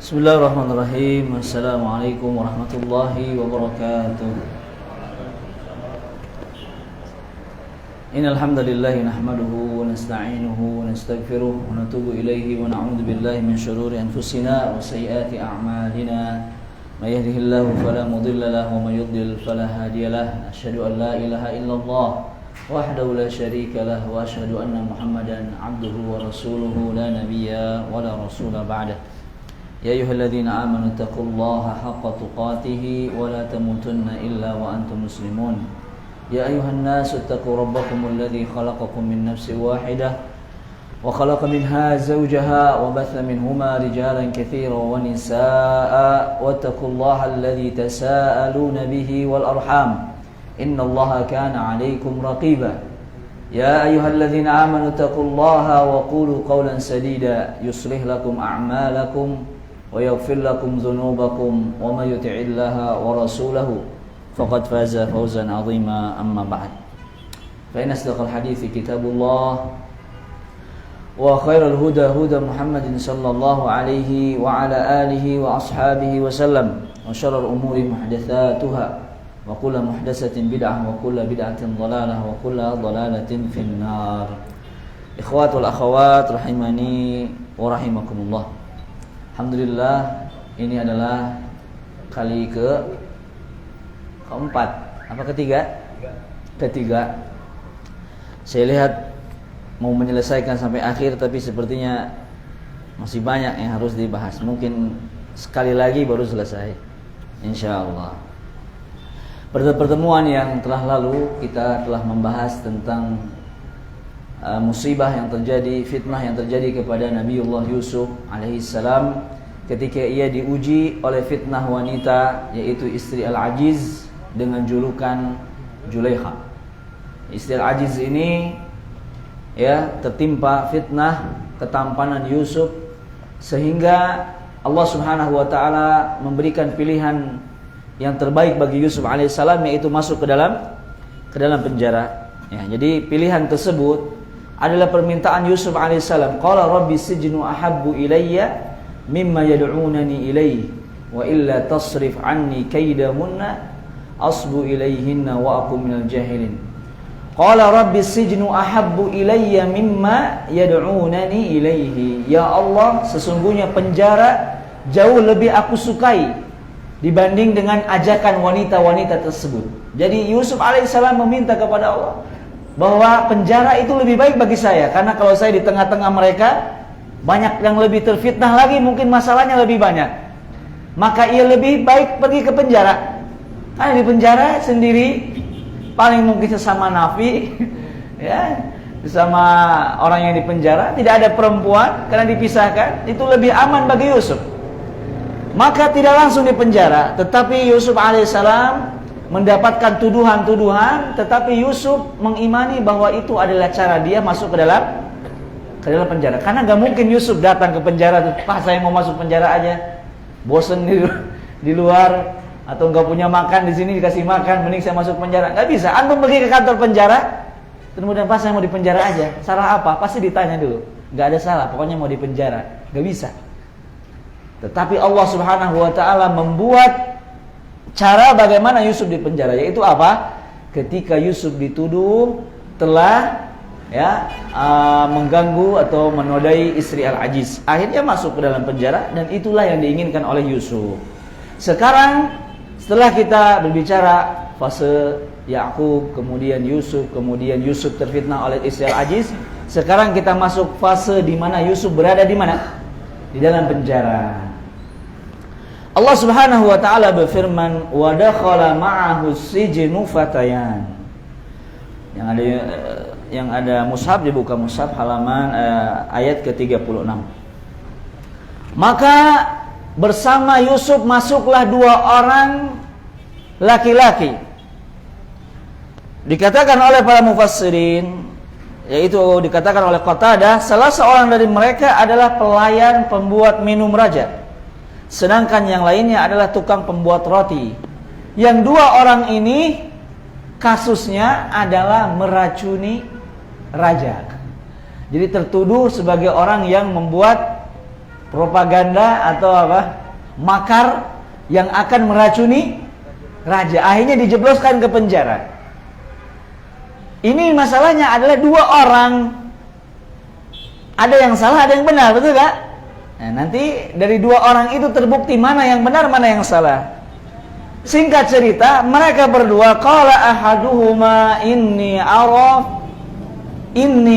Bismillahirrahmanirrahim. Assalamualaikum warahmatullahi wabarakatuh. Innal hamdalillah nahmaduhu wa nasta'inuhu wa nastaghfiruh wa natubu ilayhi wa na'udzu billahi min shururi anfusina wa sayyiati a'malina. May yahdihillahu fala mudilla lahu wa may yudlil fala hadiya lahu. Asyhadu an la ilaha illallah wahdahu la syarika lahu wa asyhadu anna Muhammadan 'abduhu wa rasuluhu la nabiyya wa la rasula ba'dahu. Ya ayyuhalladzina amanu taqullaha haqqa tuqatih wa la tamutunna illa wa antum muslimun. Ya ayyuhan nasu taqu rabbakumul ladzi khalaqakum min nafsin wahidah wa khalaqa minha zawjaha wa batha minhuma rijalan katsiran wa nisaa'a wattaqullaha alladzi tasaaluna bihi wal arham innallaha kana 'alaykum raqiba. Ya ayyuhalladzina amanu taqullaha wa qulu qawlan sadida yuslih lakum a'malakum wa yaghfir lakum dhunubakum wa may yuti'illaha wa rasulahu faqad faza fawzan 'azima amma ba'd. Fa inna asdaqal hadithi kitabullah wa khairal huda huda Muhammadin sallallahu alaihi wa ala alihi wa ashabihi wa sallam wa syarrul umuri muhdatsatuha wa kullu muhdatsatin bid'ah wa kullu bid'atin dhalalah wa kullu dhalalatin finnar. Ikhwatul akhawat rahimani wa rahimakumullah. Alhamdulillah, ini adalah kali keempat, apa ketiga? Ketiga. Saya lihat mau menyelesaikan sampai akhir, tapi sepertinya masih banyak yang harus dibahas. Mungkin sekali lagi baru selesai, insyaallah. Pada pertemuan yang telah lalu kita telah membahas tentang musibah yang terjadi, fitnah yang terjadi kepada Nabiullah Yusuf alaihissalam ketika ia diuji oleh fitnah wanita, yaitu istri Al-Ajiz dengan julukan Julaikha. Istri Al-Ajiz ini tertimpa fitnah ketampanan Yusuf, sehingga Allah Subhanahu wa taala memberikan pilihan yang terbaik bagi Yusuf alaihissalam, yaitu masuk ke dalam penjara. Jadi pilihan tersebut adalah permintaan Yusuf alaihissalam. Qala rabbi sijnu ahabbu ilayya mimma yad'unani ilayhi wa illa tasrif anni kaidahunna asbu ilayhinna wa akum minal jahilin. Qala rabbi sijnu ahabbu ilayya mimma yad'unani ilayhi. Ya Allah, sesungguhnya penjara jauh lebih aku sukai dibanding dengan ajakan wanita-wanita tersebut. Jadi Yusuf alaihissalam meminta kepada Allah bahwa penjara itu lebih baik bagi saya, karena kalau saya di tengah-tengah mereka banyak yang lebih terfitnah lagi, mungkin masalahnya lebih banyak. Maka ia lebih baik pergi ke penjara. Karena di penjara sendiri paling mungkin sesama nafi, sesama orang yang di penjara, tidak ada perempuan karena dipisahkan, itu lebih aman bagi Yusuf. Maka tidak langsung di penjara, tetapi Yusuf alaihissalam mendapatkan tuduhan-tuduhan, tetapi Yusuf mengimani bahwa itu adalah cara dia masuk ke dalam penjara. Karena gak mungkin Yusuf datang ke penjara, Pak saya mau masuk penjara aja, bosen di luar, atau gak punya makan di sini dikasih makan, mending saya masuk penjara. Gak bisa. Antum pergi ke kantor penjara, kemudian Pak saya mau di penjara aja, salah apa? Pasti ditanya dulu. Gak ada salah, pokoknya mau di penjara. Gak bisa. Tetapi Allah Subhanahu wa taala membuat cara bagaimana Yusuf di penjara, yaitu apa? Ketika Yusuf dituduh telah mengganggu atau menodai istri Al-Ajiz, akhirnya masuk ke dalam penjara, dan itulah yang diinginkan oleh Yusuf. Sekarang setelah kita berbicara fase Yakub, kemudian Yusuf terfitnah oleh istri Al-Ajiz, sekarang kita masuk fase di mana Yusuf berada di mana? Di dalam penjara. Allah Subhanahu wa taala berfirman, "Wa dakhala ma'ahu sijnu fatayan." Yang ada mushaf, dibuka mushaf halaman ayat ke-36. Maka bersama Yusuf masuklah dua orang laki-laki. Dikatakan oleh para mufassirin, yaitu dikatakan oleh Qatadah, salah seorang dari mereka adalah pelayan pembuat minum raja, sedangkan yang lainnya adalah tukang pembuat roti. Yang dua orang ini kasusnya adalah meracuni raja. Jadi tertuduh sebagai orang yang membuat propaganda atau apa? Makar yang akan meracuni raja. Akhirnya dijebloskan ke penjara. Ini masalahnya adalah dua orang. Ada yang salah, ada yang benar, betul gak? Nah, nanti dari dua orang itu terbukti mana yang benar, mana yang salah. Singkat cerita, mereka berdua, qala ahaduhuma inni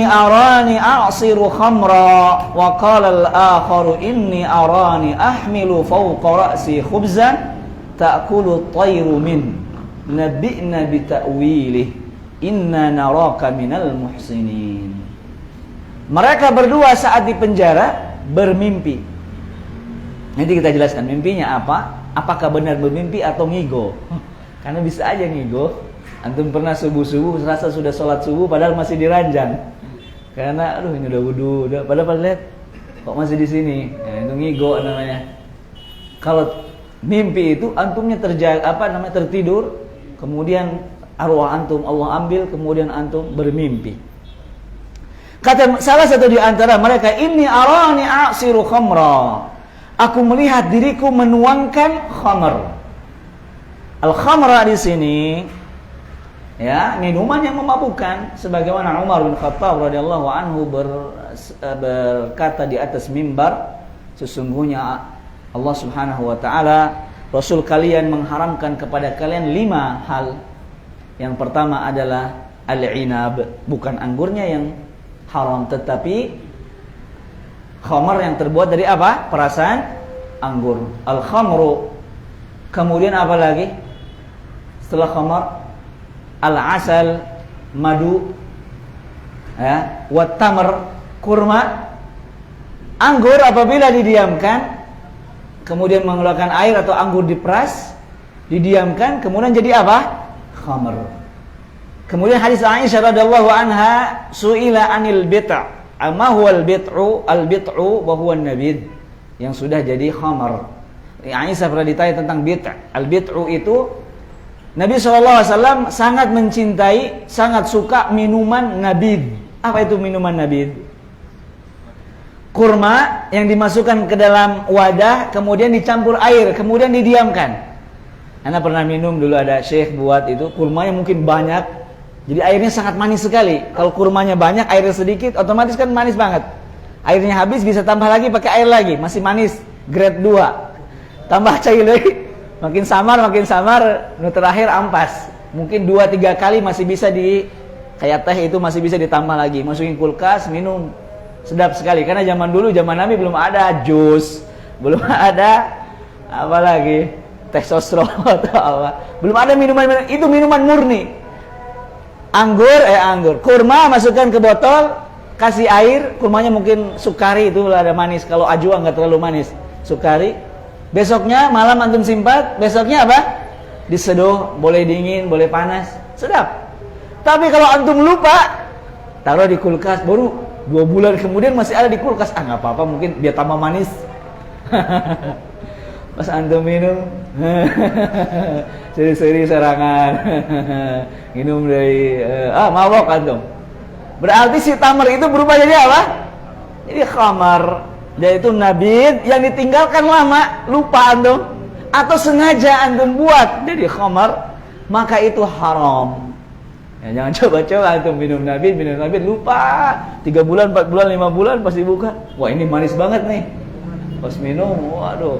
arani a'siru khamra wa qala al-akharu inni arani ahmilu fawqa ra'si khubzan ta'kulu at-tayru min nabbi'na bi ta'wilih inna naraka minal muhsinin. Mereka berdua saat di penjara bermimpi. Nanti kita jelaskan mimpinya apa. Apakah benar bermimpi atau ngigo? Karena bisa aja ngigo. Antum pernah subuh-subuh serasa sudah sholat subuh padahal masih di ranjang. Karena aduh ini udah wudu, udah padahal lihat kok masih di sini. Ya, itu ngigo namanya. Kalau mimpi itu antumnya tertidur, kemudian arwah antum Allah ambil, kemudian antum bermimpi. Kata salah satu di antara mereka, inni arani a'siru khamra. Aku melihat diriku menuangkan khamr. Al-khamra di sini ya, minuman yang memabukkan, sebagaimana Umar bin Khattab radhiyallahu anhu berkata di atas mimbar, sesungguhnya Allah Subhanahu wa taala, Rasul kalian mengharamkan kepada kalian 5 hal. Yang pertama adalah al-inab, bukan anggurnya yang haram, tetapi khamar yang terbuat dari apa? Perasan anggur. Al-khamru. Kemudian apa lagi? Setelah khamar, al-asal, madu, ya, wat tamr, kurma. Anggur apabila didiamkan, kemudian mengeluarkan air atau anggur diperas, didiamkan, kemudian jadi apa? Khamr. Kemudian hadis Aisyah radhiyallahu anha, su'ila anil bit', ma huwa al-bit'u? Al-bit'u wa huwa an-nabid, yang sudah jadi khamar. Aisyah pernah ditanya tentang bit'. Al-bit'u itu Nabi SAW sangat mencintai, sangat suka minuman nabid. Apa itu minuman nabid? Kurma yang dimasukkan ke dalam wadah, kemudian dicampur air, kemudian didiamkan. Anda pernah minum dulu, ada syekh buat itu, kurmanya mungkin banyak, jadi airnya sangat manis sekali. Kalau kurmanya banyak, airnya sedikit, otomatis kan manis banget. Airnya habis, bisa tambah lagi, pakai air lagi, masih manis, grade 2. Tambah cair lagi, makin samar, terakhir ampas. Mungkin 2-3 kali masih bisa kayak teh itu masih bisa ditambah lagi. Masukin kulkas, minum, sedap sekali. Karena zaman dulu, zaman Nabi belum ada jus, belum ada apa lagi, teh sosro atau apa. Belum ada minuman, itu minuman murni. Anggur, kurma masukkan ke botol, kasih air, kurmanya mungkin sukari, itu ada manis. Kalau ajwa nggak terlalu manis, sukari. Besoknya malam antum simpan, besoknya apa? Diseduh, boleh dingin, boleh panas, sedap. Tapi kalau antum lupa, taruh di kulkas, baru 2 bulan kemudian masih ada di kulkas, nggak apa-apa, mungkin biar tambah manis. Pas antum minum, seri-seri serangan, minum dari mabok antum. Berarti si tamar itu berubah jadi apa? Jadi khamar. Yaitu nabid yang ditinggalkan lama, lupa antum, atau sengaja antum buat jadi khamar, maka itu haram. Ya, jangan coba-coba antum minum nabid, lupa 3 bulan, 4 bulan, 5 bulan pasti buka. Wah, ini manis banget nih. Pas minum, waduh.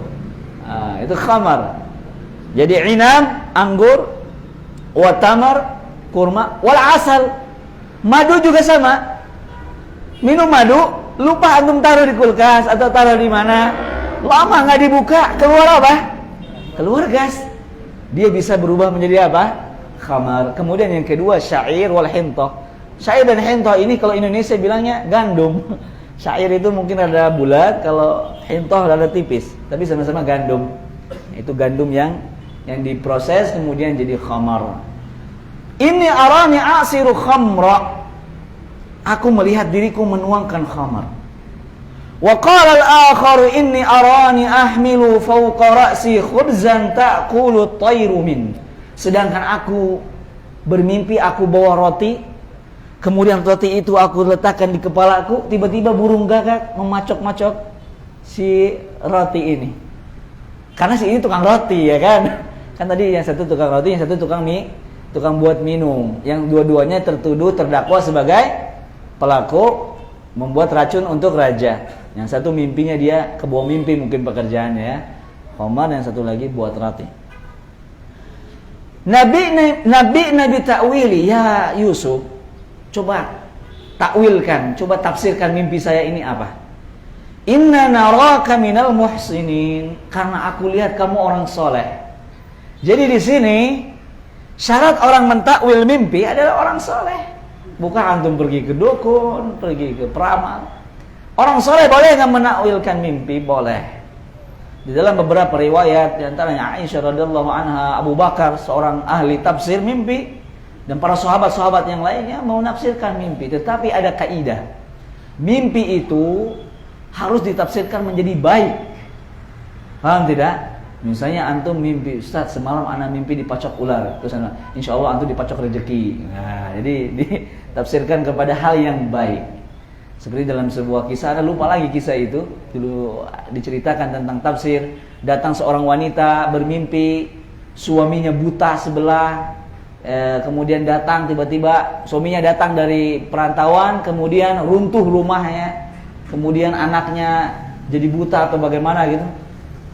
Itu khamar. Jadi inam, anggur, wa tamar, kurma, wal asal. Madu juga sama. Minum madu, lupa antum taruh di kulkas atau taruh di mana, lama nggak dibuka, keluar apa? Keluar gas. Dia bisa berubah menjadi apa? Khamar. Kemudian yang kedua, syair wal hintoh. Syair dan hintoh ini kalau Indonesia bilangnya gandum. Syair itu mungkin rada bulat, kalau hintoh rada tipis, tapi sama-sama gandum. Itu gandum yang diproses kemudian jadi khamar. Inni arani a'siru khamra. Aku melihat diriku menuangkan khamar. Wa qala al-akharu inni arani ahmilu fawqa ra'si khubzan ta'kulu at-tayru min. Sedangkan aku bermimpi aku bawa roti, kemudian roti itu aku letakkan di kepalaku, tiba-tiba burung gagak memacok-macok si roti ini. Karena si ini tukang roti ya kan. Kan tadi yang satu tukang roti, yang satu tukang mie, tukang buat minum. Yang dua-duanya tertuduh terdakwa sebagai pelaku membuat racun untuk raja. Yang satu mimpinya dia kebawa mimpi mungkin pekerjaannya ya. Khamar, yang satu lagi buat roti. Nabi takwili, ya Yusuf, coba takwilkan, coba tafsirkan mimpi saya ini apa? Inna naraka minal muhsinin, karena aku lihat kamu orang soleh. Jadi di sini syarat orang mentakwil mimpi adalah orang soleh. Bukan antum pergi ke dukun, pergi ke peramal. Orang soleh boleh nggak menakwilkan mimpi? Boleh. Di dalam beberapa riwayat, di antaranya Aisyah radhiyallahu anha, Abu Bakar seorang ahli tafsir mimpi, dan para sahabat-sahabat yang lainnya mau menafsirkan mimpi. Tetapi ada kaidah. Mimpi itu harus ditafsirkan menjadi baik. Paham tidak? Misalnya antum mimpi, Ustaz semalam anak mimpi dipacok ular, terus insya Allah antum dipacok rezeki. Nah, jadi ditafsirkan kepada hal yang baik. Seperti dalam sebuah kisah, ada lupa lagi kisah itu, dulu diceritakan tentang tafsir. Datang seorang wanita bermimpi suaminya buta sebelah, kemudian datang tiba-tiba suaminya datang dari perantauan, kemudian runtuh rumahnya, kemudian anaknya jadi buta atau bagaimana gitu.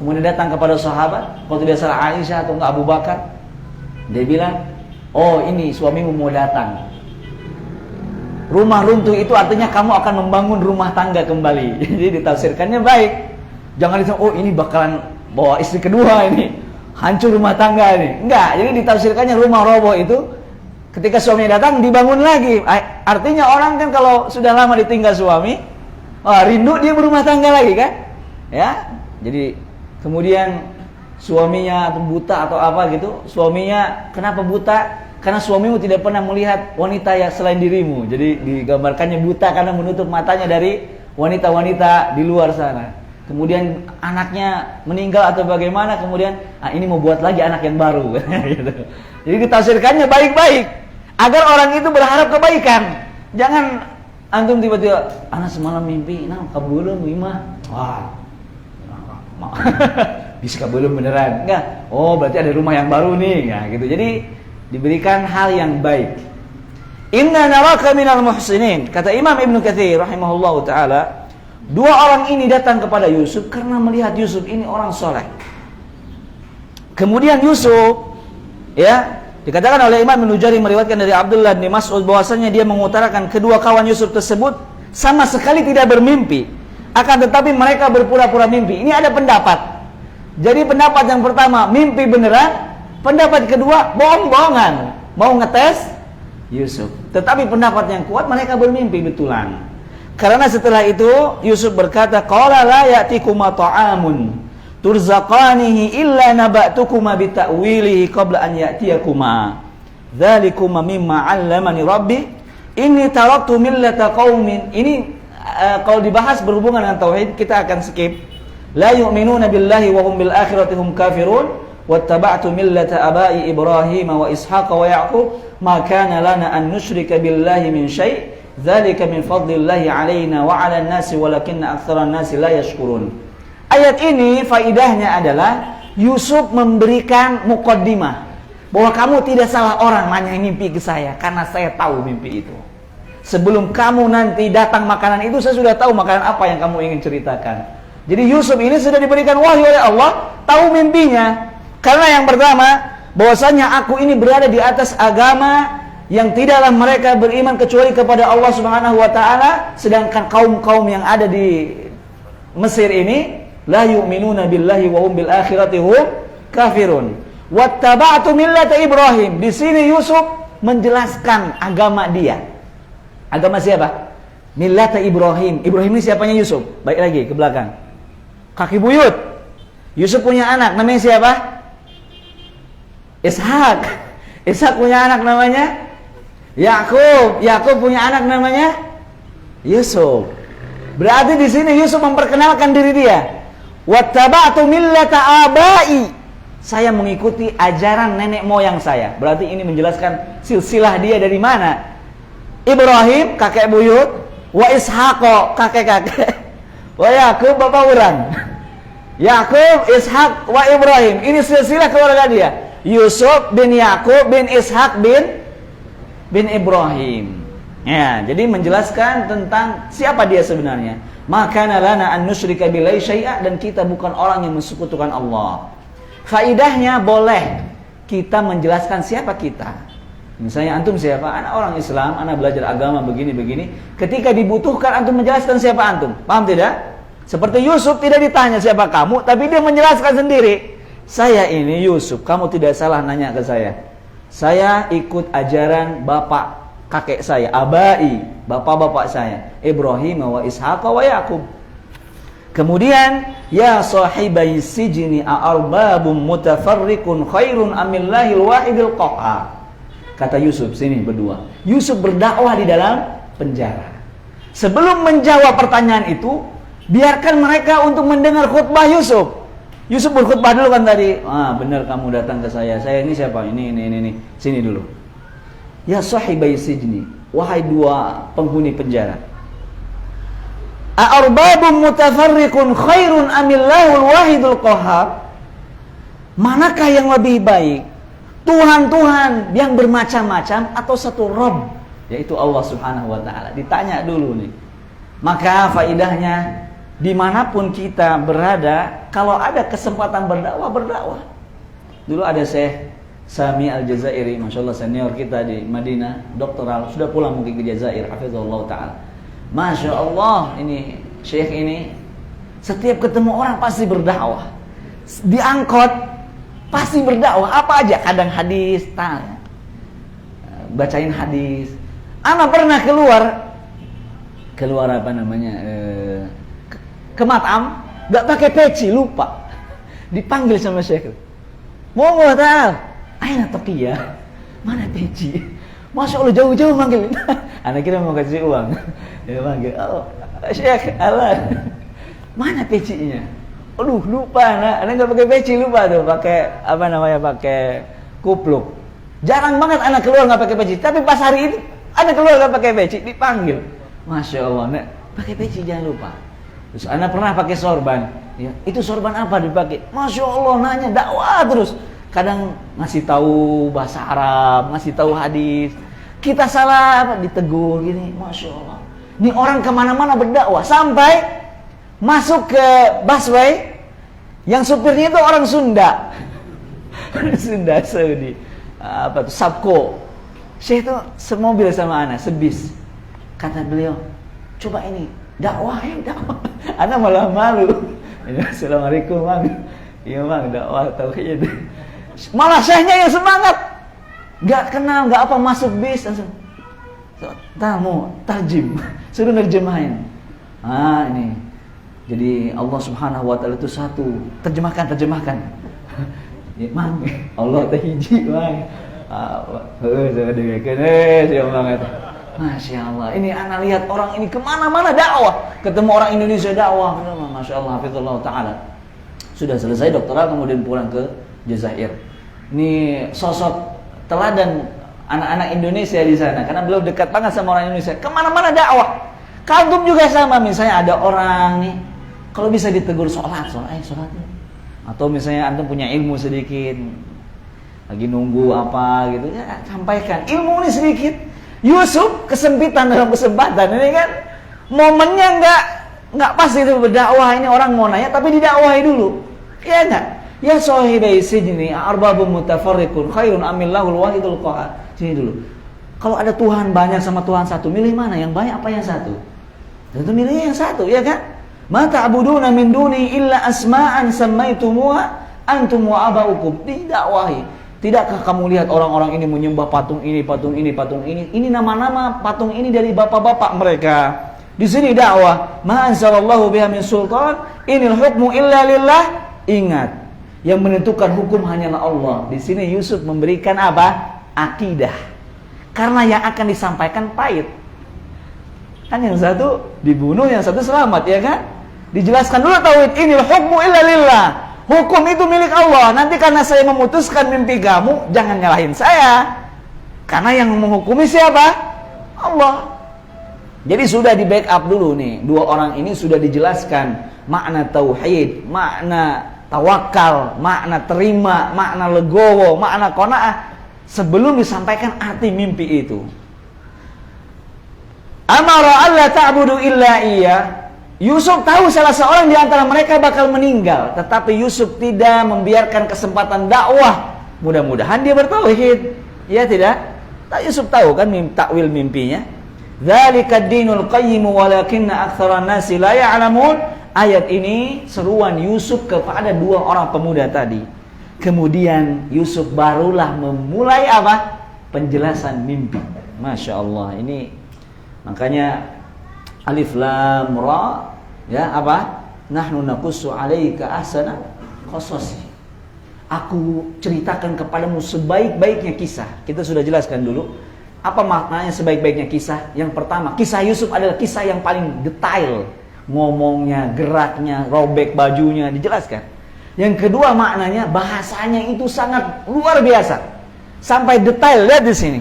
Kemudian datang kepada sahabat, kalau tidak salah Aisyah atau enggak Abu Bakar. Dia bilang, oh ini suamimu mau datang. Rumah runtuh itu artinya kamu akan membangun rumah tangga kembali. Jadi ditafsirkannya baik. Jangan disangka, oh ini bakalan bawa istri kedua ini, hancur rumah tangga ini. Enggak, jadi ditafsirkannya rumah roboh itu ketika suaminya datang dibangun lagi. Artinya orang kan kalau sudah lama ditinggal suami, rindu dia berumah tangga lagi kan? Ya, jadi kemudian suaminya buta atau apa gitu. Suaminya kenapa buta? Karena suamimu tidak pernah melihat wanita yang selain dirimu. Jadi digambarkannya buta karena menutup matanya dari wanita-wanita di luar sana. Kemudian anaknya meninggal atau bagaimana, kemudian ini mau buat lagi anak yang baru. Gitu. Jadi ditafsirkannya baik-baik agar orang itu berharap kebaikan. Jangan antum tiba-tiba anak semalam mimpi, nah kabulun imah. Wah. Bisa belum beneran. Enggak. Oh, berarti ada rumah yang baru nih. Nah, gitu. Jadi diberikan hal yang baik. Inna naraka minal muhsinin. Kata Imam Ibnu Katsir rahimahullahu taala, dua orang ini datang kepada Yusuf karena melihat Yusuf ini orang soleh. Kemudian Yusuf, ya, dikatakan oleh Imam Ibnu Jarir meriwayatkan dari Abdullah bin Mas'ud bahwasanya dia mengutarakan kedua kawan Yusuf tersebut sama sekali tidak bermimpi, akan tetapi mereka berpura-pura mimpi. Ini ada pendapat. Jadi pendapat yang pertama mimpi beneran, pendapat kedua bohong-bohongan, mau ngetes Yusuf. Tetapi pendapat yang kuat mereka bermimpi betulan. Karena setelah itu Yusuf berkata, qala la ya'tikuma ta'amun turzaqanihi illa naba'tukuma bita'wilihi qabla an ya'tiyakuma. Dzalikuma mimma 'allamani rabbi inni taraktu millata qaumin. Ini kalau dibahas berhubungan dengan tauhid kita akan skip. La yu'minuna billahi wa hum bil akhirati hum kafirun. Wattaba'tu millata abai Ibrahim wa Ishaq wa Ya'qub ma kana lana an nusyrika billahi min syai' dzalika min fadlillahi 'alaina wa 'alan nasi walakinna aktsaran nasi la yashkurun. Ayat ini faidahnya adalah Yusuf memberikan muqaddimah bahwa kamu tidak salah orang nanya mimpi ke saya karena saya tahu mimpi itu. Sebelum kamu nanti datang makanan itu saya sudah tahu makanan apa yang kamu ingin ceritakan. Jadi Yusuf ini sudah diberikan wahyu oleh Allah, tahu mimpinya. Karena yang pertama, bahwasanya aku ini berada di atas agama yang tidaklah mereka beriman kecuali kepada Allah Subhanahu wa taala, sedangkan kaum-kaum yang ada di Mesir ini la yu'minuna billahi wa hum bil akhirati hum kafirun. Wattaba'tu millata Ibrahim. Di sini Yusuf menjelaskan agama dia. Agama siapa? Millata Ibrahim. Ibrahim ini siapanya Yusuf? Baik lagi ke belakang. Kaki buyut. Yusuf punya anak namanya siapa? Ishak. Ishak punya anak namanya Yakub. Yakub punya anak namanya Yusuf. Berarti di sini Yusuf memperkenalkan diri dia. Wattaba'tu millata abai. Saya mengikuti ajaran nenek moyang saya. Berarti ini menjelaskan silsilah dia dari mana? Ibrahim kakek buyut, wa Ishaq kakek-kakek, wa Yakub bapak orang. Yakub, Ishak, wa Ibrahim. Ini silsilah keluarga dia. Yusuf bin Yakub bin Ishak bin Ibrahim. Ya, jadi menjelaskan tentang siapa dia sebenarnya. Maka lana an nusyrika billahi syai'a, dan kita bukan orang yang mensekutukan Allah. Faidahnya boleh kita menjelaskan siapa kita. Misalnya antum siapa? Anak orang Islam, anak belajar agama begini-begini. Ketika dibutuhkan antum menjelaskan siapa antum. Paham tidak? Seperti Yusuf tidak ditanya siapa kamu, tapi dia menjelaskan sendiri. Saya ini Yusuf, kamu tidak salah nanya ke saya. Saya ikut ajaran bapak kakek saya, abai, bapak-bapak saya, Ibrahim wa Ishaq wa Yakub. Kemudian, ya sahibai sijni a'arbabum mutafarriqun khairun amillahil wahidil qahhar. Kata Yusuf, sini berdua. Yusuf berdakwah di dalam penjara. Sebelum menjawab pertanyaan itu, biarkan mereka untuk mendengar khutbah Yusuf. Yusuf berkhutbah dulu kan tadi. Benar kamu datang ke saya. Saya ini siapa? Ini. Sini dulu. Ya sahibai sijni, wahai dua penghuni penjara. A'arbabun mutafarriqun khairun amillahul wahidul qahhar. Manakah yang lebih baik? Tuhan-Tuhan yang bermacam-macam atau satu Rabb, yaitu Allah Subhanahu wa taala. Ditanya dulu nih. Maka faidahnya, dimanapun kita berada, kalau ada kesempatan berdakwah. Dulu ada Syekh Sami Al-Jazairi, Masya Allah senior kita di Madinah, doktoral, sudah pulang mungkin ke Jazair, hafizahullah ta'ala. Masya Allah, ini Syekh ini setiap ketemu orang pasti berdakwah. Diangkot pasti berdakwah, apa aja, kadang hadis, bacain hadis. Ana pernah keluar apa namanya, ke matam, gak pakai peci, lupa. Dipanggil sama Syekh. Mau tahu? Aina taqiyah, mana peci? Masya Allah jauh-jauh manggil. Anak kita mau kasih uang. Dia manggil, Syekh, alan. Mana pecinya? Aduh, lupa anak enggak pakai peci, lupa tuh, pakai kupluk. Jarang banget anak keluar enggak pakai peci, tapi pas hari ini anak keluar enggak pakai peci, dipanggil. Masya Allah, Nek, pakai peci jangan lupa. Terus anak pernah pakai sorban. Ya, itu sorban apa dipakai? Masya Allah, nanya dakwah terus. Kadang ngasih tahu bahasa Arab, ngasih tahu hadis. Kita salah ditegur gini, Masya Allah. Ini orang kemana-mana berdakwah, sampai masuk ke busway yang supirnya itu orang Sunda. Orang Sunda Saudi. Apa tuh? Sabko. Syekh itu semobil sama anak, sebis. Kata beliau, coba ini dakwah ya, dakwah. Anak malah malu. Assalamualaikum, Bang. Iya, Bang, dakwah tauhid. Malah syekhnya yang semangat, nggak kenal, nggak apa, masuk bis langsung. Tamu, tarjim, suruh nerjemahin. Ini. Jadi Allah Subhanahu wa taala itu satu. Terjemahkan. Ya, Mang, Allah teh hiji, Mang. Saya dengarkan, banget. Masya Allah. Ini anak lihat orang ini kemana-mana dakwah. Ketemu orang Indonesia dakwah. Masya Allah, hafizallahu taala. Sudah selesai doktoral kemudian pulang ke Jazair. Ini sosok teladan anak-anak Indonesia di sana, karena beliau dekat banget sama orang Indonesia. Kemana-mana dakwah. Kantum juga sama, misalnya ada orang nih, kalau bisa ditegur sholat. Atau misalnya antum punya ilmu sedikit, lagi nunggu apa gitu, ya sampaikan. Ilmu ini sedikit. Yusuf kesempitan dalam kesempatan ini kan, momennya nggak pas itu berdakwah. Ini orang mau nanya tapi didakwahi dulu, ya enggak? Ya sahibai sijni arbabun mutafarriqun khairun amillahul wahidul qahhar. Sini dulu. Kalau ada Tuhan banyak sama Tuhan satu, milih mana? Yang banyak apa yang satu? Tentu milih yang satu, ya kan? Ma ta'buduna min duni illa asma'an sammaitumuha antum wa abaukum. Didakwahi. Tidakkah kamu lihat orang-orang ini menyembah patung ini, patung ini, patung ini? Ini nama-nama patung ini dari bapak-bapak mereka. Di sini dakwah, ma anzalallahu biha min sultan, inil hukmu illa lillah. Ingat, yang menentukan hukum hanyalah Allah. Di sini Yusuf memberikan apa? Akidah. Karena yang akan disampaikan pahit. Kan yang satu dibunuh, yang satu selamat, ya kan? Dijelaskan dulu tauhid, inil hukmu illa lillah. Hukum itu milik Allah. Nanti karena saya memutuskan mimpi kamu, jangan nyalahin saya. Karena yang menghukumi siapa? Allah. Jadi sudah di backup dulu nih, dua orang ini sudah dijelaskan makna tauhid, makna tawakal, makna terima, makna legowo, makna qanaah sebelum disampaikan arti mimpi itu. Amara alla ta'budu illa iya. Yusuf tahu salah seorang di antara mereka bakal meninggal, tetapi Yusuf tidak membiarkan kesempatan dakwah. Mudah-mudahan dia bertauhid. Ya tidak? Yusuf tahu kan takwil mimpinya. Dzalika ad-dinul qayyim walakinna aktsaran nasi la ya'lamun. Ayat ini seruan Yusuf kepada dua orang pemuda tadi. Kemudian Yusuf barulah memulai apa? Penjelasan mimpi. Masya Allah, ini makanya alif lam ra, ya apa? Nahnu naqussu 'alaika ahsana qasasi. Aku ceritakan kepadamu sebaik-baiknya kisah. Kita sudah jelaskan dulu apa maknanya sebaik-baiknya kisah. Yang pertama, kisah Yusuf adalah kisah yang paling detail, ngomongnya, geraknya, robek bajunya dijelaskan. Yang kedua maknanya, bahasanya itu sangat luar biasa, sampai detail. Lihat di sini,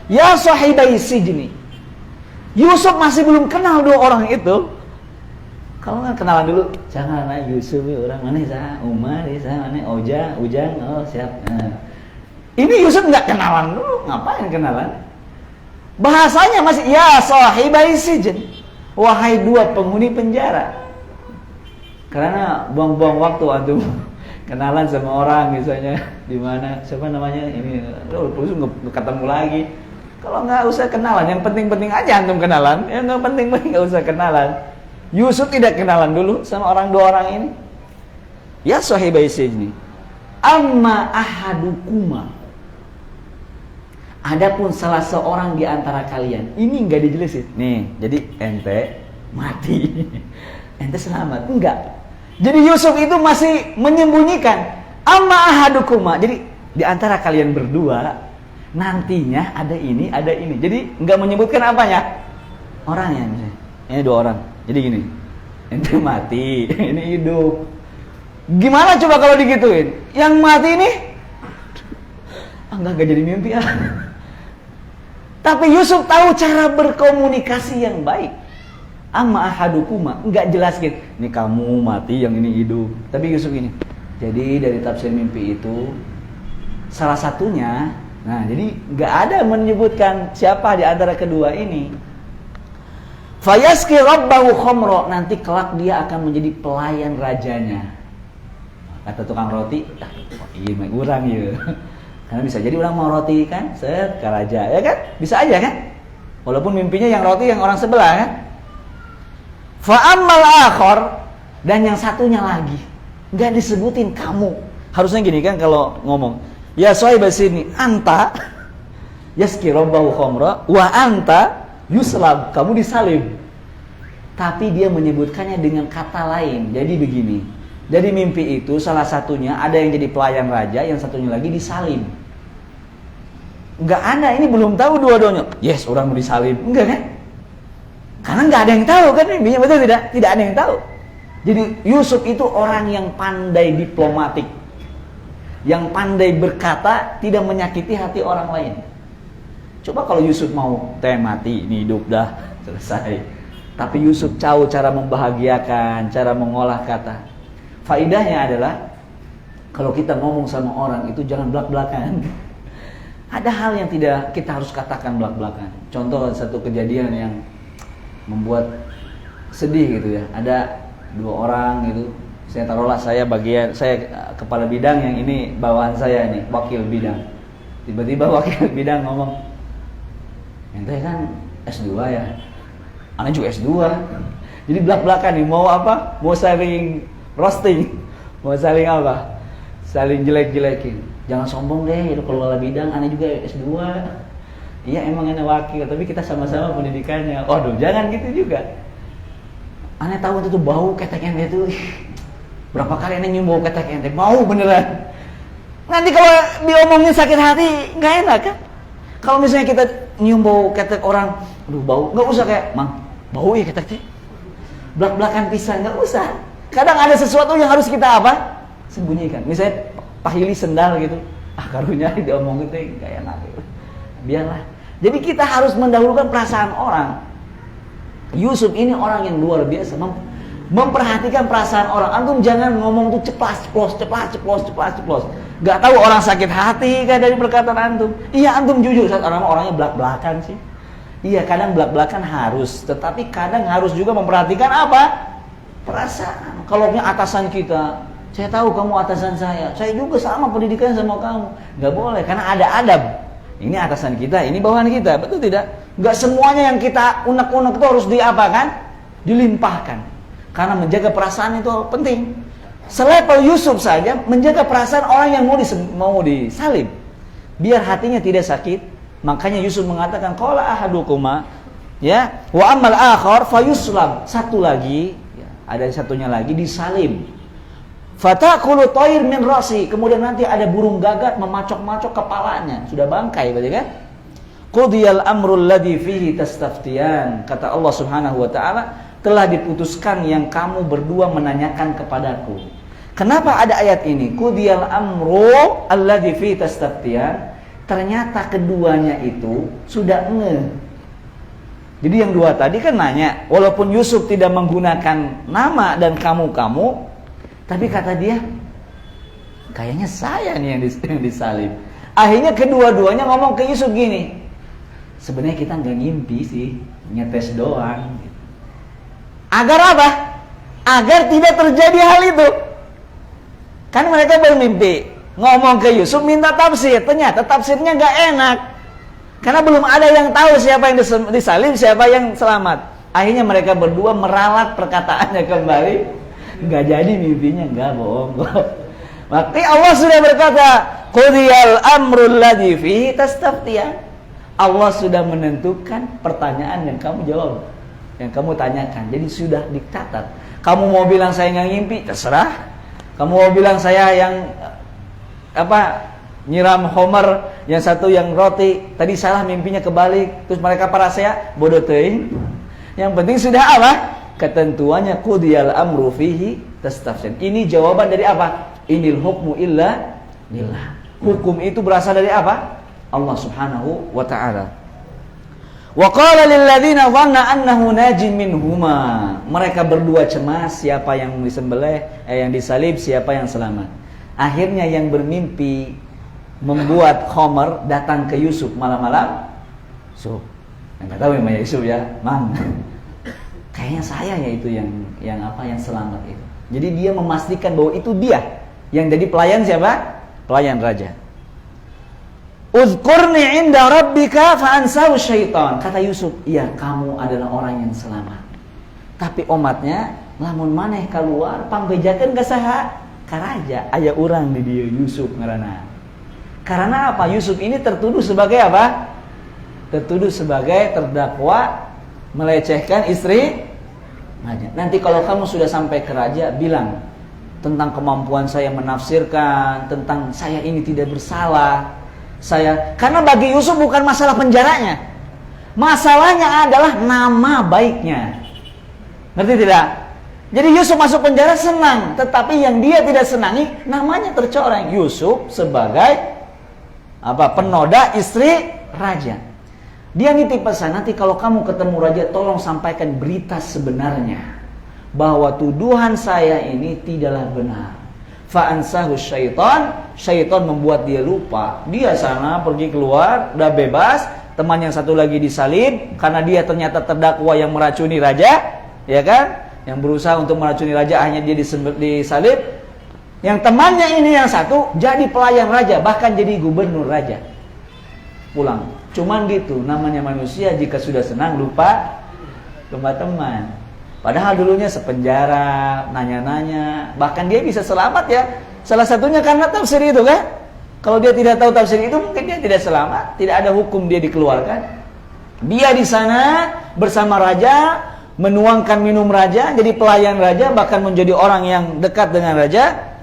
ya sahibai sijni. Yusuf masih belum kenal dua orang itu. Kalau nggak kenalan dulu, jangan lah Yusuf orang mana sah, Umar sah, mana Oja, Ujang, oh siap. Nah. Ini Yusuf nggak kenalan dulu, ngapain kenalan? Bahasanya masih ya sahibai sijin, wahai dua penghuni penjara. Karena buang-buang waktu antum kenalan sama orang misalnya di mana, siapa namanya ini, terus nggak ketemu lagi. Kalau nggak usah kenalan, yang penting-penting aja antum kenalan, yang nggak penting-penting nggak usah kenalan. Yusuf tidak kenalan dulu sama dua orang ini. Ya sahibai sijni, amma ahadukuma. Adapun salah seorang di antara kalian, ini enggak dijelasin. Nih, jadi ente mati, ente selamat, enggak. Jadi Yusuf itu masih menyembunyikan amma ahadukuma. Jadi di antara kalian berdua nantinya ada ini, ada ini. Jadi enggak menyebutkan apanya, orangnya misalnya. Ini dua orang. Jadi gini, ente mati, ini hidup. Gimana coba kalau digituin? Yang mati ini, enggak jadi mimpi ah. Tapi Yusuf tahu cara berkomunikasi yang baik. Amma ahadukuma, enggak jelaskan, ini kamu mati, yang ini hidup. Tapi Yusuf ini, jadi dari tafsir mimpi itu salah satunya, nah jadi enggak ada menyebutkan siapa di antara kedua ini. Fayaski rabbahu khamra, nanti kelak dia akan menjadi pelayan rajanya. Kata tukang roti, iya kurang ya. Karena bisa jadi orang mau roti kan, set ke raja, ya kan? Bisa aja kan? Walaupun mimpinya yang roti yang orang sebelah kan? Fa'ammal akhar, dan yang satunya lagi nggak disebutin kamu. Harusnya gini kan kalau ngomong, ya sohibah sini, anta yaski rabbahu khamra wa anta yuslab, kamu disalib. Tapi dia menyebutkannya dengan kata lain. Jadi begini, dari mimpi itu salah satunya ada yang jadi pelayan raja, yang satunya lagi disalib. Enggak ada, ini belum tahu dua-duanya. Yes, orang mau disalib, enggak kan? Karena enggak ada yang tahu kan mimpinya, betul tidak? Tidak ada yang tahu. Jadi Yusuf itu orang yang pandai diplomatik, yang pandai berkata tidak menyakiti hati orang lain. Coba kalau Yusuf mau teh mati, ini hidup dah selesai. Tapi Yusuf tahu cara membahagiakan, cara mengolah kata. Faidahnya adalah kalau kita ngomong sama orang itu jangan belak-belakan. Ada hal yang tidak kita harus katakan belak-belakan. Contoh satu kejadian yang membuat sedih gitu ya. Ada dua orang gitu. Saya taruhlah saya kepala bidang, yang ini bawahan saya nih, wakil bidang. Tiba-tiba wakil bidang ngomong, ente kan S2 ya. Ana juga S2. Jadi belak-belakan nih, mau apa? Mau saling roasting, mau saling apa? Saling jelek-jelekin. Jangan sombong deh, itu kelola bidang, ana juga S2. Iya emang ana wakil, tapi kita sama-sama pendidikannya. Waduh, jangan gitu juga. Ana tahu itu bau ketek ente itu. Berapa kali ana nyium bau ketek ente, bau beneran. Nanti kalau diomongin sakit hati, nggak enak kan? Kalau misalnya kita nyium bau ketek orang, aduh bau, nggak usah kayak, mang, bau ya ketek teh. Belak-belakan pisang, nggak usah. Kadang ada sesuatu yang harus kita apa? Sembunyikan. Misalnya pahili sendal gitu, karunya diomongin teh nggak enak. Biarlah. Jadi kita harus mendahulukan perasaan orang. Yusuf ini orang yang luar biasa, memperhatikan perasaan orang. Antum jangan ngomong tuh ceplos. Gak tahu orang sakit hati kan dari perkataan antum. Iya, antum jujur, saat orangnya belak-belakan sih. Iya, kadang belak-belakan harus, tetapi kadang harus juga memperhatikan apa? Perasaan. Kalau punya atasan kita, saya tahu kamu atasan saya juga sama pendidikan sama kamu. Gak boleh, karena ada adab. Ini atasan kita, ini bawahan kita, betul tidak? Gak semuanya yang kita unek-unek itu harus diapakan? Dilimpahkan. Karena menjaga perasaan itu penting. Selevel Yusuf saja menjaga perasaan orang yang mau disalib, biar hatinya tidak sakit. Makanya Yusuf mengatakan, qala ahadukuma, ya, wa amal akhar fayuslam. Satu lagi, ya, ada satunya lagi disalib. Fatakulu thair min rasi. Kemudian nanti ada burung gagak memacok-macok kepalanya. Sudah bangkai berarti kan? Qudiyal amrul ladzi fihi tastaftiyan. Kata Allah Subhanahu wa taala, telah diputuskan yang kamu berdua menanyakan kepadaku. Kenapa ada ayat ini? Qudiyal amru alladzi fihi tastaftiyan. Ternyata keduanya itu sudah ngeh. Jadi yang dua tadi kan nanya, walaupun Yusuf tidak menggunakan nama dan kamu, tapi kata dia, kayaknya saya nih yang disalib. Akhirnya kedua-duanya ngomong ke Yusuf gini, sebenarnya kita nggak ngimpi sih, ngetes doang. Agar apa? Agar tidak terjadi hal itu. Kan mereka bermimpi, ngomong ke Yusuf minta tafsir, ternyata tafsirnya nggak enak. Karena belum ada yang tahu siapa yang disalib, siapa yang selamat. Akhirnya mereka berdua meralat perkataannya kembali. Nggak jadi mimpinya, nggak bohong. Makanya Allah sudah berkata, qudiyal amrul ladzi fihi tastaftiyan. Allah sudah menentukan pertanyaan yang kamu jawab, yang kamu tanyakan. Jadi sudah dicatat. Kamu mau bilang saya nggak ngimpi, terserah. Kamu mau bilang saya yang nyiram homer, yang satu yang roti, tadi salah mimpinya kebalik, terus mereka para saya bodoh teuing. Yang penting sudah apa? Ketentuannya qudiyal amru fihi tastaftiyan. Ini jawaban dari apa? Inil hukmu illa lillah. Hukum itu berasal dari apa? Allah Subhanahu wa ta'ala. Wa qala lil ladzina dhanna annahu najin minhuma. Mereka berdua cemas siapa yang disembelih, yang disalib, siapa yang selamat. Akhirnya yang bermimpi membuat Khomer datang ke Yusuf malam-malam. So, enggak tahu namanya Yusuf ya, Mang. Kayaknya saya ya itu yang selamat itu. Jadi dia memastikan bahwa itu dia yang jadi pelayan siapa? Pelayan raja. Uzkurni inda rabbika fa'ansahu syaitan. Kata Yusuf, iya kamu adalah orang yang selamat. Tapi omatnya, lamun maneh keluar, pangbejakan ke saha? Ka raja. Aya urang di dia Yusuf ngaranna. Karena apa? Yusuf ini tertuduh sebagai apa? Tertuduh sebagai terdakwa melecehkan istri raja. Nanti kalau kamu sudah sampai ke raja, bilang tentang kemampuan saya menafsirkan, tentang saya ini tidak bersalah. Karena bagi Yusuf bukan masalah penjaranya, masalahnya adalah nama baiknya. Ngerti tidak? Jadi Yusuf masuk penjara senang, tetapi yang dia tidak senangi namanya tercoreng. Yusuf sebagai penoda istri raja. Dia nitip pesan, nanti kalau kamu ketemu raja, tolong sampaikan berita sebenarnya bahwa tuduhan saya ini tidaklah benar. Fa'ansahu syaitan membuat dia lupa. Dia sana pergi keluar, udah bebas. Teman yang satu lagi disalib karena dia ternyata terdakwa yang meracuni raja, ya kan? Yang berusaha untuk meracuni raja, akhirnya dia disalib. Yang temannya ini yang satu jadi pelayan raja, bahkan jadi gubernur raja. Pulang. Cuman gitu, namanya manusia jika sudah senang lupa teman-teman. Padahal dulunya sepenjara, nanya-nanya, bahkan dia bisa selamat ya. Salah satunya karena tafsir itu kan. Kalau dia tidak tahu tafsir itu, mungkin dia tidak selamat, tidak ada hukum dia dikeluarkan. Dia di sana bersama raja, menuangkan minum raja, jadi pelayan raja, bahkan menjadi orang yang dekat dengan raja.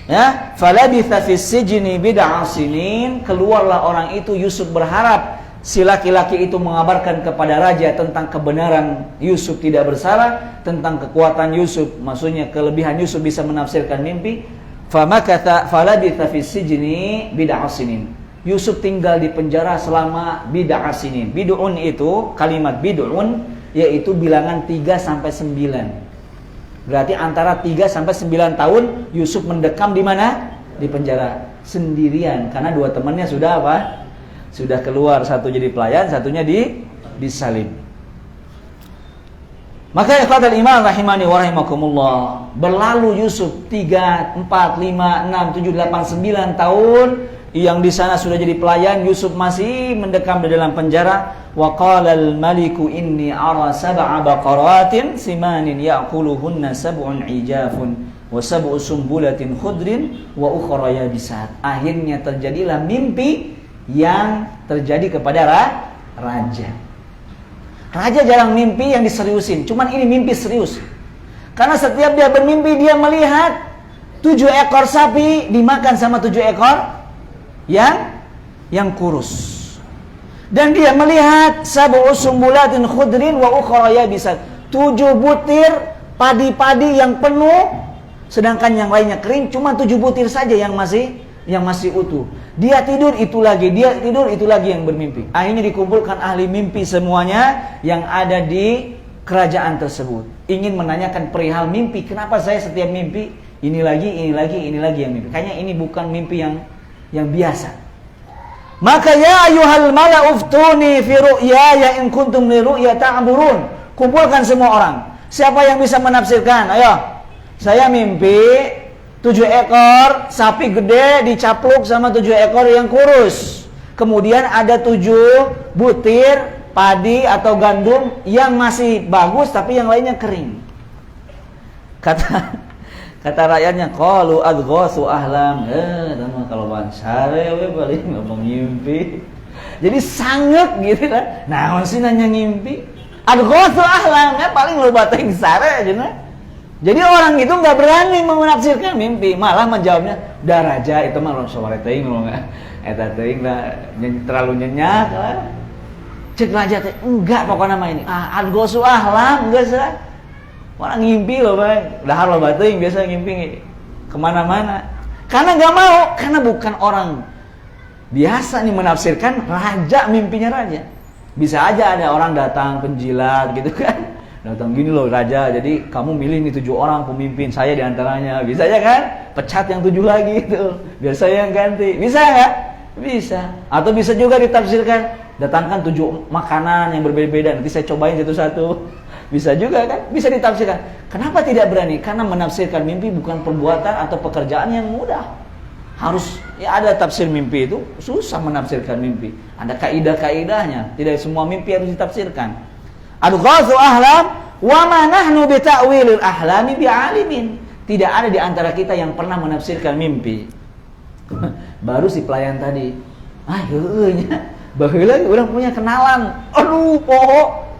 Ya, falabitha fis sijni bid'a sinin. Keluarlah orang itu. Yusuf berharap si laki-laki itu mengabarkan kepada raja tentang kebenaran Yusuf tidak bersalah, tentang kekuatan Yusuf, maksudnya kelebihan Yusuf bisa menafsirkan mimpi. Famakatha falabitha fis sijni bid'a sinin. Yusuf tinggal di penjara selama bid'a sinin. Bid'un itu, kalimat bid'un yaitu bilangan 3 sampai 9. Berarti antara 3 sampai 9 tahun Yusuf mendekam di mana? Di penjara sendirian karena 2 temannya sudah apa? Sudah keluar, satu jadi pelayan, satunya disalib. Maka ikhwatal iman rahimani wa rahimakumullah, berlalu Yusuf 3, 4, 5, 6, 7, 8, 9 tahun yang di sana sudah jadi pelayan. Yusuf masih mendekam di dalam penjara. Wa qala al-maliku inni ara sab'a baqaratin simanin ya'kuluhunna sab'un ijafun wa sab'u sumbulatin khudrin wa ukhra yabisat. Akhirnya terjadilah mimpi yang terjadi kepada raja. Raja jarang mimpi yang diseriusin, cuman ini mimpi serius. Karena setiap dia bermimpi dia melihat 7 ekor sapi dimakan sama 7 ekor yang kurus. Dan dia melihat sab'u sumbulatin khudrin wa ukhra yabisat. 7 butir padi-padi yang penuh, sedangkan yang lainnya kering. Cuma 7 butir saja yang masih utuh. Dia tidur itu lagi, dia tidur itu lagi yang bermimpi. Akhirnya dikumpulkan ahli mimpi semuanya yang ada di kerajaan tersebut. Ingin menanyakan perihal mimpi. Kenapa saya setiap mimpi ini lagi yang mimpi? Kayaknya ini bukan mimpi yang biasa. Maka ya ayyuhal mala'u uftuni fi ru'yaya in kuntum li ru'ya ta'burun. Kumpulkan semua orang. Siapa yang bisa menafsirkan? Ayo. Saya mimpi 7 ekor sapi gede dicapluk sama 7 ekor yang kurus. Kemudian ada 7 butir padi atau gandum yang masih bagus tapi yang lainnya kering. Kata rakyatnya, qalu adghasu ahlam. Kalau bansare we paling ngomong ngimpi. Jadi sangep gitu lah. Naon sih nanya ngimpi? Adghasu ahlam, paling loba teh sare aja nah. Jadi orang itu nggak berani menafsirkan mimpi, malah menjawabnya, "Udah raja itu mah sore teuing lo enggak. Eta teuing lah terlalu nyenyak lah." Cek raja teh, "Enggak pokoknya mah ini. Adghasu ahlam, enggak sah." Orang ngimpi loh bang, dahar loh batuing biasa ngimpi kemana-mana. Karena nggak mau, karena bukan orang biasa nih menafsirkan raja mimpinya raja. Bisa aja ada orang datang penjilat gitu kan, datang gini loh raja, jadi kamu milih nih 7 orang pemimpin, saya diantaranya. Bisa aja kan, pecat yang 7 lagi itu, biar saya yang ganti. Bisa nggak? Bisa. Atau bisa juga ditafsirkan, datangkan 7 makanan yang berbeda-beda, nanti saya cobain satu-satu. Bisa juga kan, bisa ditafsirkan. Kenapa tidak berani? Karena menafsirkan mimpi bukan perbuatan atau pekerjaan yang mudah. Harus ya ada tafsir mimpi itu, susah menafsirkan mimpi. Ada kaidah-kaidahnya. Tidak semua mimpi harus ditafsirkan. Adghasu ahlam wa ma nahnu bi ta'wilil ahlami bi'alimin. Tidak ada di antara kita yang pernah menafsirkan mimpi. Baru si pelayan tadi, nya baheula urang punya kenalan. Aduh, poho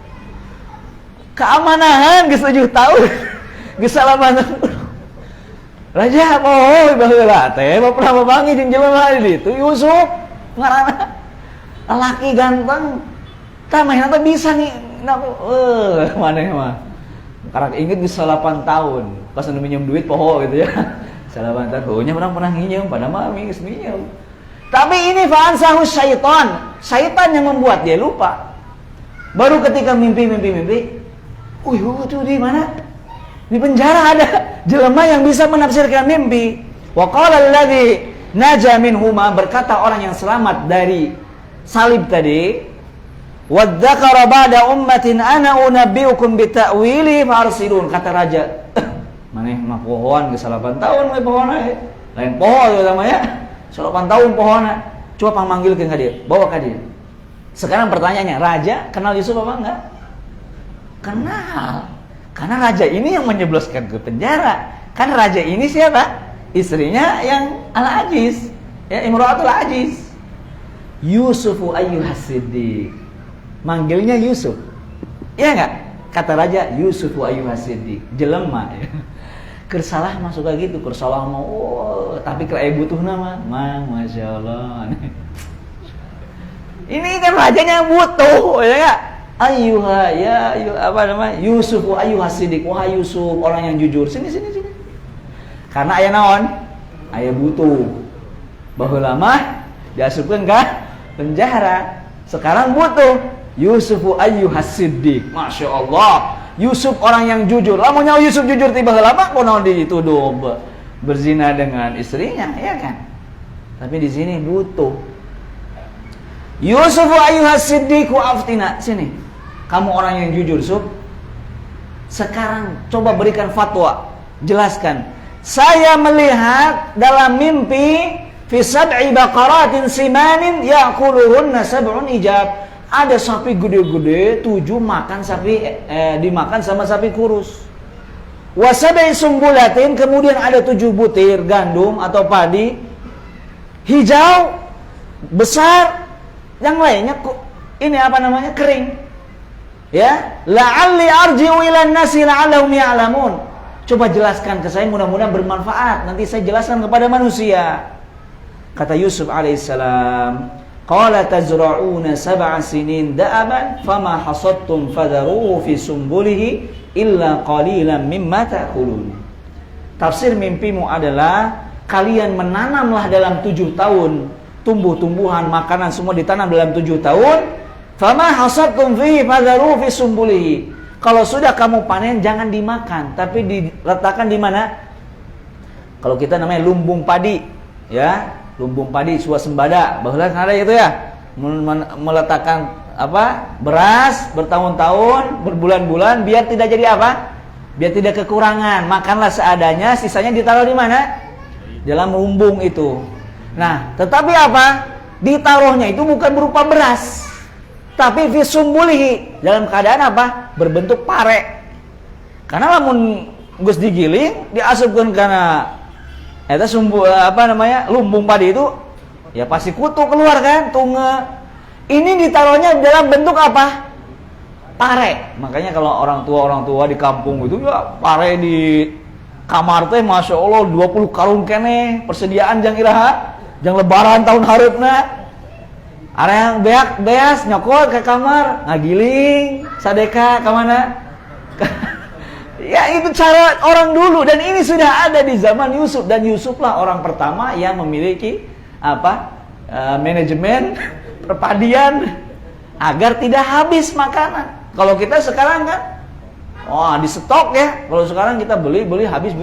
keamanan geus 7 tahun geus salaman raja moho baheula teh pernah babangi jeung jelema itu Yusuf ngaranna laki ganteng tah mainna teh bisa nih maneh mah karek inget geus 8 tahun pas anu minjem duit poho gitu ya 8 tahun nya pernah nginjem pada mami geus minjem tapi ini fa'ansahu syaitan yang membuat dia lupa. Baru ketika mimpi itu di mana? Di penjara ada jelema yang bisa menafsirkan mimpi. Wa qala alladzi naja minhuma, berkata orang yang selamat dari salib tadi, wa dzakara ba'da ummatin ana unabbiukum bi ta'wili farsilun. Kata raja, maneh mah pohon geus 8 tahun we pohonna lain pohon itu namanya 8 tahun pohonna. Coba panggilkeun ka dia, bawa ka dia. Sekarang pertanyaannya, raja kenal Yusuf apa enggak? Kenal. Karena raja ini yang menjebloskan ke penjara. Kan raja ini siapa? Istrinya yang Al-Aziz, ya, Imratul Aziz. Yusufu ayyuhas siddiq. Manggilnya Yusuf. Iya enggak? Kata raja, Yusufu ayyuhas siddiq. Jelema ya. Keur salah mah suka gitu, keur salah mah tapi keur aya butuhna mah, Masya Allah. Ini kan rajanya butuh, ya enggak? Yusuf wa ayyuhas siddiq, wahai Yusuf orang yang jujur, sini. Karena aya naon? Aya butuh. Baheula mah diasupkeun ka penjara. Sekarang butuh. Yusufu ayyuhas siddiq. Masya Allah. Yusuf orang yang jujur. Lamun nyawa Yusuf jujur tiba lama kono dituduh berzina dengan istrinya, ya kan? Tapi di sini butuh. Yusufu ayyuhas siddiq wa aftina. Sini. Kamu orang yang jujur, Yusuf. Sekarang coba berikan fatwa. Jelaskan. Saya melihat dalam mimpi fi sab'i baqaratin simanin ya'kuluhunna sab'un ijab. Ada sapi gede-gede, 7 makan sapi dimakan sama sapi kurus. Wa sab'i sumbulatin, kemudian ada 7 butir gandum atau padi hijau besar, yang lainnya ini apa namanya? Kering. Ya, la'alli arji'u ila an-nasi la'allahum ya'lamun. Coba jelaskan ke saya, mudah-mudahan bermanfaat. Nanti saya jelaskan kepada manusia. Kata Yusuf alaihissalam, qala tazra'una sab'a sinin da'aban fama hasadtum fadharuhu fi sumbulihi illa qalilan mimma ta'kulun. Tafsir mimpimu adalah kalian menanamlah dalam 7 tahun tumbuh-tumbuhan, makanan semua ditanam dalam 7 tahun. Fama hasadtum fihi fadharuhu fi sumbulihi. Kalau sudah kamu panen jangan dimakan, tapi diletakkan di mana? Kalau kita namanya lumbung padi, ya. Lumbung padi swasembada, bahwa ada itu ya, meletakkan apa, beras bertahun-tahun, berbulan-bulan, biar tidak jadi apa, biar tidak kekurangan, makanlah seadanya, sisanya ditaruh di mana, dalam lumbung itu. Nah, tetapi apa, ditaruhnya itu bukan berupa beras, tapi fisumbulihi, dalam keadaan apa, berbentuk pare. Karena lamun gus digiling, diasupkan karena eta lumbung padi itu ya pasti kutu keluar kan, tunge. Ini ditaruhnya dalam bentuk apa? Pare. Makanya kalau orang tua di kampung itu ya pare di kamar teh Masya Allah 20 karung kene persediaan jang iraha, jang lebaran tahun hareupna. Ada yang beas nyokot ke kamar, ngagiling, sadeka ke mana? Ya itu cara orang dulu, dan ini sudah ada di zaman Yusuf, dan Yusuflah orang pertama yang memiliki manajemen perpadian agar tidak habis makanan. Kalau kita sekarang kan di stok ya. Kalau sekarang kita beli habis.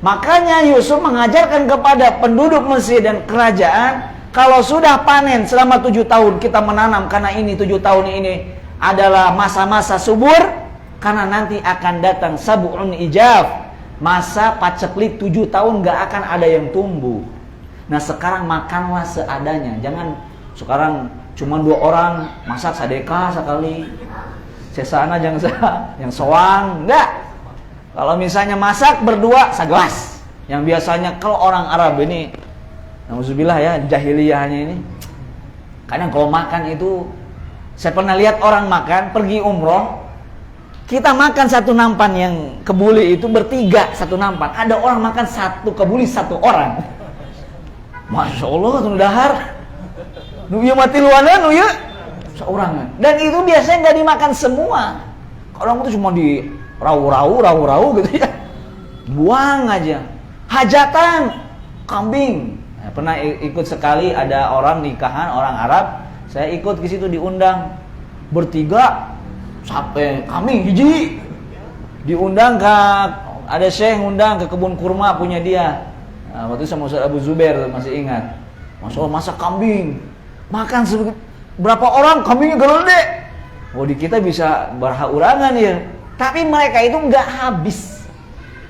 Makanya Yusuf mengajarkan kepada penduduk Mesir dan kerajaan, kalau sudah panen selama 7 tahun kita menanam, karena ini 7 tahun ini adalah masa-masa subur. Karena nanti akan datang sab'un ijab, masa paceklik 7 tahun gak akan ada yang tumbuh. Nah sekarang makanlah seadanya. Jangan sekarang cuma 2 orang masak sadeka sekali, sesana yang soang, enggak. Kalau misalnya masak berdua segelas. Yang biasanya kalau orang Arab ini, nauzubillah ya, jahiliyahnya ini, kadang kalau makan itu, saya pernah lihat orang makan pergi umroh. Kita makan 1 nampan yang kebuli itu bertiga 1 nampan. Ada orang makan 1 kebuli 1 orang. Masya Allah, itu dahar. Nuya mati luanan, nuya seorang. Dan itu biasanya nggak dimakan semua. Orang itu cuma di rau gitu ya. Buang aja. Hajatan kambing. Nah, pernah ikut sekali ada orang nikahan orang Arab. Saya ikut ke situ diundang bertiga. Sampai kami hiji diundang ke, ada syekh ngundang ke kebun kurma punya dia. Nah, waktu itu sama Ustaz Abu Zubair masih ingat. Masya Allah, masak kambing, makan berapa orang, kambingnya gede. Di kita bisa berhaurangan ya. Tapi mereka itu nggak habis.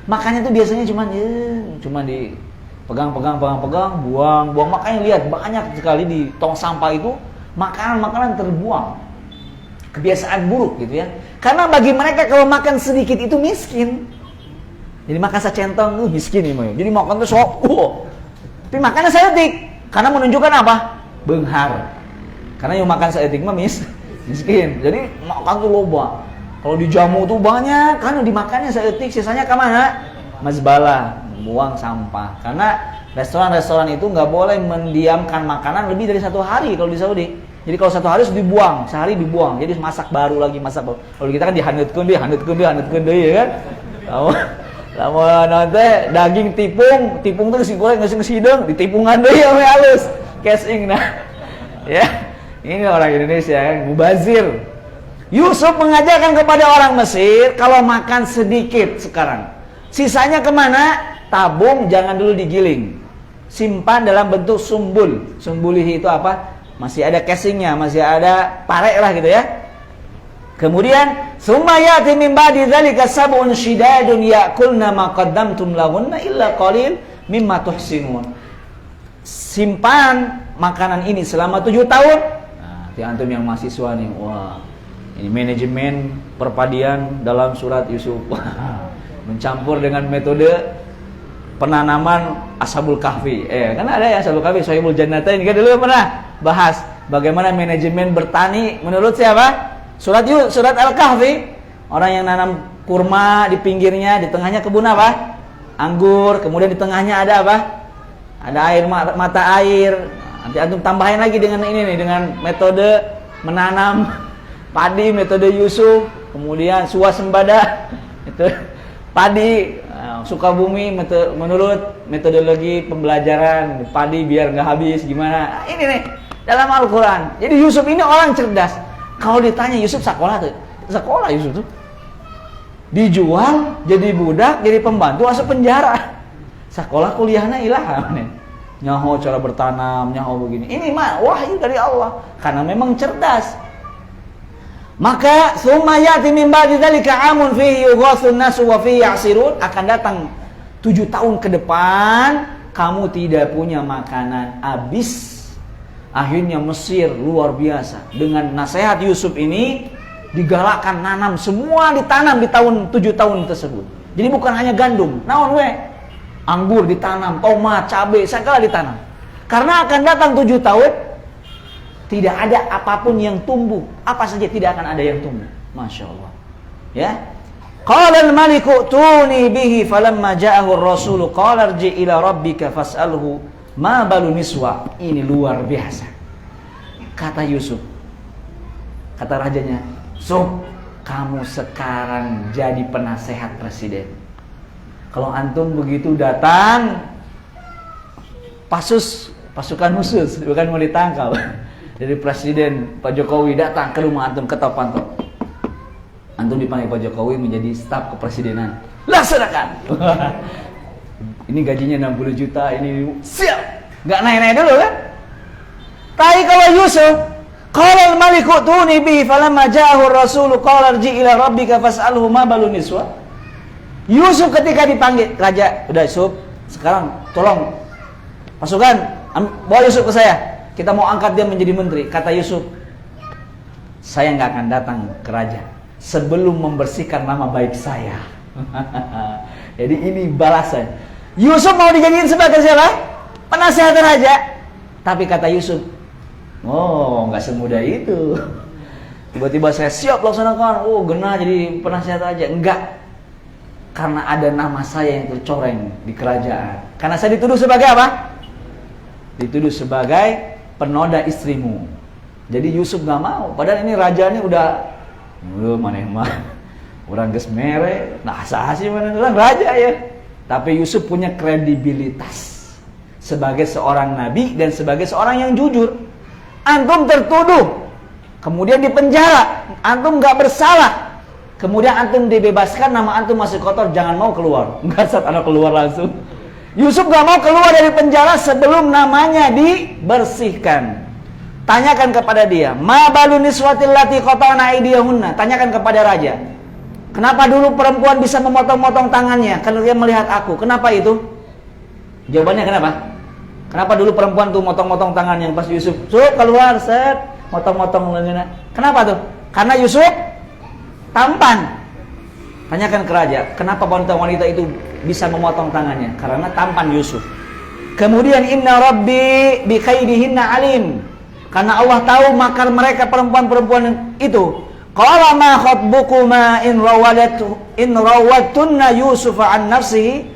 Makannya itu biasanya cuma dipegang, buang. Makanya lihat banyak sekali di tong sampah itu makanan terbuang. Kebiasaan buruk gitu ya. Karena bagi mereka kalau makan sedikit itu miskin. Jadi makan secentong miskin nih. Jadi makan tuh sok. Tapi makannya seetik. Karena menunjukkan apa? Benghar. Karena yang makan seetik mah miskin. Jadi makan tuh loba. Kalau dijamu tuh banyak, karena dimakannya seetik, sisanya ke mana? Mazbalah, buang sampah. Karena restoran-restoran itu nggak boleh mendiamkan makanan lebih dari 1 hari kalau di Saudi. Jadi kalau 1 hari harus dibuang, sehari dibuang. Jadi masak baru lagi, masak baru. Kalau kita kan dihanutkeun deui ya kan. Lamun nanti daging tipung tuh geus goreng geus sideng, ditipungan deui ame halus. Casing nah. Ya. Ini orang Indonesia yang mubazir. Yusuf mengajarkan kepada orang Mesir, kalau makan sedikit sekarang, sisanya kemana? Tabung, jangan dulu digiling, simpan dalam bentuk sumbul. Sumbulihi itu apa? Masih ada casingnya, masih ada parek lah gitu ya. Kemudian summa ya'ti min ba'di dzalika sab'un shidadun ya'kulna ma qaddamtum lahunna illa qalil mimma tuhsinun. Simpan makanan ini selama 7 tahun. Nah, antum yang mahasiswa nih, wah, ini manajemen perpadian dalam surat Yusuf. Mencampur dengan metode penanaman Ashabul Kahfi. Kan ada ya Ashabul Kahfi, Sahibul Jannatain, kan dulu pernah bahas bagaimana manajemen bertani menurut siapa? Surat Al-Kahfi. Orang yang nanam kurma di pinggirnya, di tengahnya kebun apa? Anggur, kemudian di tengahnya ada apa? Ada air, mata air. Nanti antum tambahin lagi dengan ini nih, dengan metode menanam padi, metode Yusuf. Kemudian swasembada, itu padi, Sukabumi menurut metodologi pembelajaran padi biar nggak habis gimana. Ini nih dalam Al-Quran. Jadi Yusuf ini orang cerdas. Kalau ditanya Yusuf sekolah tuh, sekolah Yusuf tuh dijual jadi budak, jadi pembantu, masuk penjara. Sekolah kuliahnya ilaha nih. Nyaho cara bertanam, nyaho begini. Ini mah wahyu dari Allah karena memang cerdas. Maka summa ya'ti min ba'di dzalika 'amun fihi yughathun nasu wa fihi ya'sirun, akan datang 7 tahun ke depan kamu tidak punya makanan, habis. Akhirnya Mesir luar biasa. Dengan nasihat Yusuf ini digalakkan nanam, semua ditanam di tahun 7 tahun tersebut. Jadi bukan hanya gandum, naon we? Anggur ditanam, tomat, cabai, segala ditanam. Karena akan datang 7 tahun tidak ada apapun yang tumbuh. Apa saja tidak akan ada yang tumbuh. Masya Allah. Ya. Qala al-maliku tuni bihi falamma ja'ahu ar-rasulu qala irji' ila rabbika fas'alhu ma balu niswa. Ini luar biasa. Kata Yusuf, kata rajanya, "Sob, kamu sekarang jadi penasehat presiden. Kalau antum begitu datang pasukan khusus, bukan mau ditangkap." Dari Presiden Pak Jokowi datang ke rumah antum, ketok pantok. Antum dipanggil Pak Jokowi menjadi staf kepresidenan. Laksanakan. Ini gajinya 60 juta, ini siap. Nggak naik-naik dulu kan? Tapi kalau Yusuf, qala al-maliku tuni bihi falamma ja'ahu ar-rasulu qala irji' ila rabbika fas'alhu ma balun niswa. Yusuf ketika dipanggil, raja, udah Yusuf, sekarang tolong pasukan bawa Yusuf ke saya. Kita mau angkat dia menjadi menteri. Kata Yusuf, saya nggak akan datang ke raja sebelum membersihkan nama baik saya. Jadi ini balasan. Yusuf mau dijadiin sebagai siapa? Penasehat raja. Tapi kata Yusuf, oh nggak semudah itu. Tiba-tiba saya siap laksanakan. Oh genah jadi penasehat raja. Enggak. Karena ada nama saya yang tercoreng di kerajaan. Karena saya dituduh sebagai apa? Dituduh sebagai penoda istrimu. Jadi Yusuf gak mau. Padahal ini rajanya udah maneh mah orang geus mere, nah sah sih mana orang raja ya. Tapi Yusuf punya kredibilitas sebagai seorang nabi dan sebagai seorang yang jujur. Antum tertuduh, kemudian dipenjara, antum gak bersalah, kemudian antum dibebaskan, nama antum masih kotor, jangan mau keluar. Enggak, saat anak keluar langsung. Yusuf gak mau keluar dari penjara sebelum namanya dibersihkan. Tanyakan kepada dia, ma balu niswatil lati qata'na aydiyahunna. Tanyakan kepada raja, kenapa dulu perempuan bisa memotong-motong tangannya kalau dia melihat aku? Kenapa itu? Jawabannya kenapa? Kenapa dulu perempuan tuh motong-motong tangannya pas Yusuf keluar, set, motong-motong lengannya. Kenapa tuh? Karena Yusuf tampan. Tanyakan ke raja, kenapa wanita-wanita itu bisa memotong tangannya? Karena tampan Yusuf. Kemudian inna rabbi bi kaidihinna alim. Karena Allah tahu makar mereka perempuan-perempuan itu. Qala ma khatbukuma in rawattunna Yusufa an nafsihi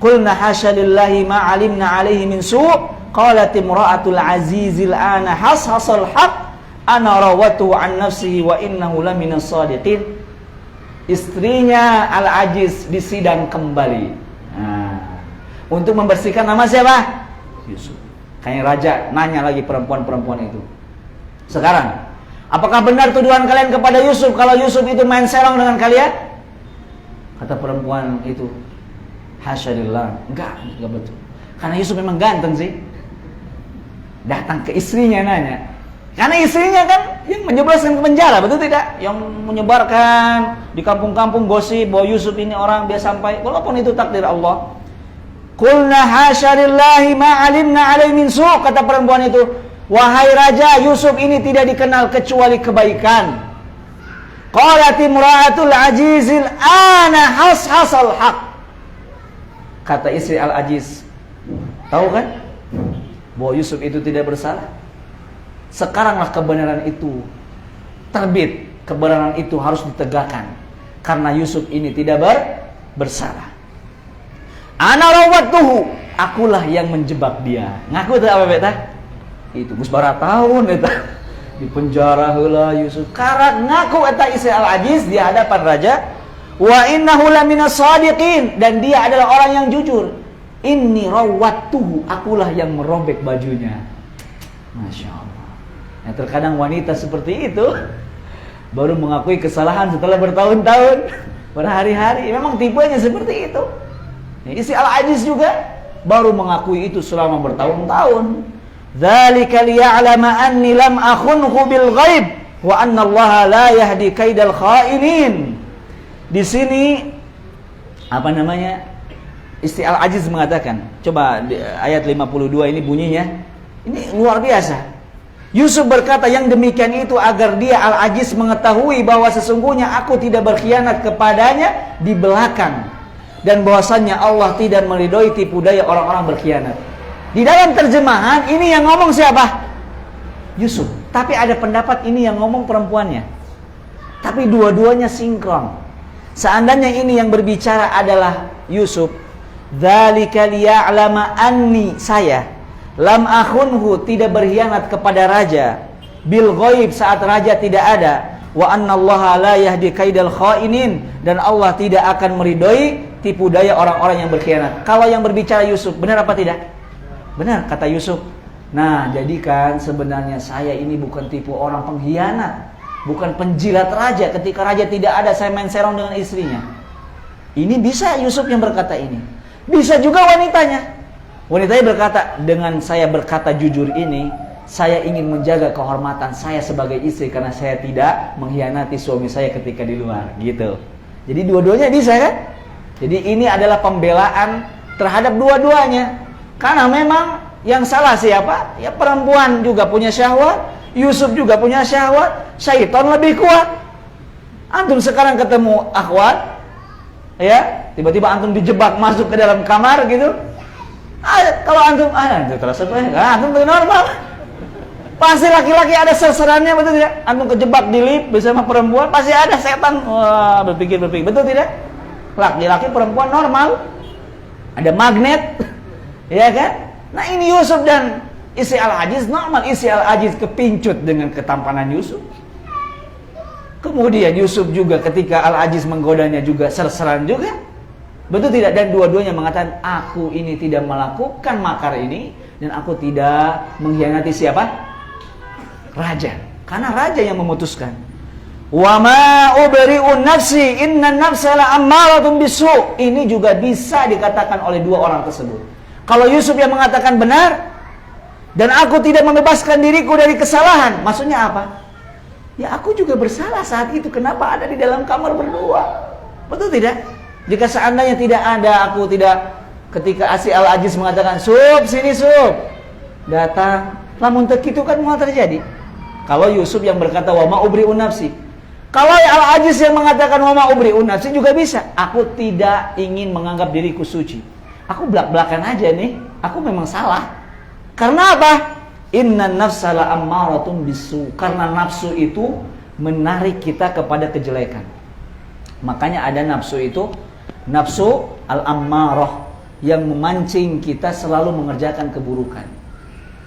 qulna hasya lillahi ma alimna alaihi min su'. Qalat imra'atul azizil ana hashasal haq ana rawattu an nafsihi wa innahu laminas shadiqin. Istrinya Al-Aziz disidang kembali. Nah, untuk membersihkan nama siapa? Yusuf. Kayak raja nanya lagi perempuan-perempuan itu. Sekarang, apakah benar tuduhan kalian kepada Yusuf kalau Yusuf itu main serong dengan kalian? Kata perempuan itu, hasyalillah, enggak betul. Karena Yusuf memang ganteng sih. Datang ke istrinya nanya. Karena istrinya kan yang menjebloskan ke penjara, betul tidak? Yang menyebarkan di kampung-kampung gosip bahwa Yusuf ini orang dia sampai, walaupun itu takdir Allah. Qulna hasyalillahi ma alimna alaihi min su', kata perempuan itu, wahai raja, Yusuf ini tidak dikenal kecuali kebaikan. Qalat imra'atul ajizil ana hashasal haq. Kata istri Al-Ajiz, tahu kan bahwa Yusuf itu tidak bersalah. Sekaranglah kebenaran itu terbit, kebenaran itu harus ditegakkan karena Yusuf ini tidak bersalah. Ana rawatuhu, akulah yang menjebak dia. Ngaku teh apa beta? Itu geus bara tahun eta. Di penjara heula Yusuf. Karena ngaku eta istri Al-Aziz di hadapan raja, wa innahu laminas shadiqin, dan dia adalah orang yang jujur. Inni rawatuhu, akulah yang merobek bajunya. Masya Allah. Ya, terkadang wanita seperti itu baru mengakui kesalahan setelah bertahun-tahun, berhari-hari. Memang tipenya seperti itu. Ya, istri Al-Aziz juga baru mengakui itu selama bertahun-tahun. Dzalika liya'lama anni lam akhunhu bil ghaib wa anna Allah la yahdi kaidal khainin. Di sini apa namanya? Istri Al-Aziz mengatakan, coba ayat 52 ini bunyinya, ini luar biasa. Yusuf berkata yang demikian itu agar dia Al-Aziz mengetahui bahwa sesungguhnya aku tidak berkhianat kepadanya di belakang, dan bahwasannya Allah tidak meridhoi tipu daya orang-orang berkhianat. Di dalam terjemahan ini yang ngomong siapa? Yusuf. Tapi ada pendapat ini yang ngomong perempuannya. Tapi dua-duanya sinkron. Seandainya ini yang berbicara adalah Yusuf, dzalika liya'lama anni, saya lam akhunhu, tidak berkhianat kepada raja, bil ghaib, saat raja tidak ada, wa annallaha la yahdi kaidal khainin, dan Allah tidak akan meridhoi tipu daya orang-orang yang berkhianat. Kalau yang berbicara Yusuf, benar apa tidak? Benar, kata Yusuf. Nah, jadi kan sebenarnya saya ini bukan tipu orang pengkhianat, bukan penjilat raja. Ketika raja tidak ada, saya main serong dengan istrinya. Ini bisa Yusuf yang berkata ini. Bisa juga wanitanya. Wanitanya berkata, dengan saya berkata jujur ini, saya ingin menjaga kehormatan saya sebagai istri karena saya tidak mengkhianati suami saya ketika di luar, gitu. Jadi dua-duanya bisa kan? Jadi ini adalah pembelaan terhadap dua-duanya. Karena memang yang salah siapa? Ya perempuan juga punya syahwat, Yusuf juga punya syahwat, syaitan lebih kuat. Antum sekarang ketemu akhwat, ya, tiba-tiba antum dijebak masuk ke dalam kamar gitu. Kalau antum terasa antum normal. Pasti laki-laki ada serserannya, betul tidak? Antum kejebak di lift bersama perempuan, pasti ada setan. Wah, berpikir, betul tidak? Laki-laki perempuan normal. Ada magnet. Ya kan? Nah, ini Yusuf dan istri Al-Aziz normal. Istri Al-Aziz kepincut dengan ketampanan Yusuf. Kemudian Yusuf juga ketika Al-Aziz menggodanya juga serseran juga. Betul tidak? Dan dua-duanya mengatakan, aku ini tidak melakukan makar ini, dan aku tidak mengkhianati siapa? Raja. Karena raja yang memutuskan. Wa ma ubri'un nafsi innan nafsa la'ammaratun bisu'. Ini juga bisa dikatakan oleh dua orang tersebut. Kalau Yusuf yang mengatakan benar, dan aku tidak membebaskan diriku dari kesalahan, maksudnya apa? Ya aku juga bersalah saat itu, kenapa ada di dalam kamar berdua? Betul tidak? Jika seandainya tidak ada, aku tidak, ketika Asi Al-Aziz mengatakan, Sup, sini Sup, datang, lamun itu kan mau terjadi. Kalau Yusuf yang berkata, wa ma ubri'un nafsi. Kalau Al-Aziz yang mengatakan, wa ma ubri'un nafsi juga bisa. Aku tidak ingin menganggap diriku suci. Aku belak-belakan aja nih, aku memang salah. Karena apa? Innan nafsa la'ammaratun bisu. Karena nafsu itu menarik kita kepada kejelekan. Makanya ada nafsu itu, nafsu al-ammarah, yang memancing kita selalu mengerjakan keburukan.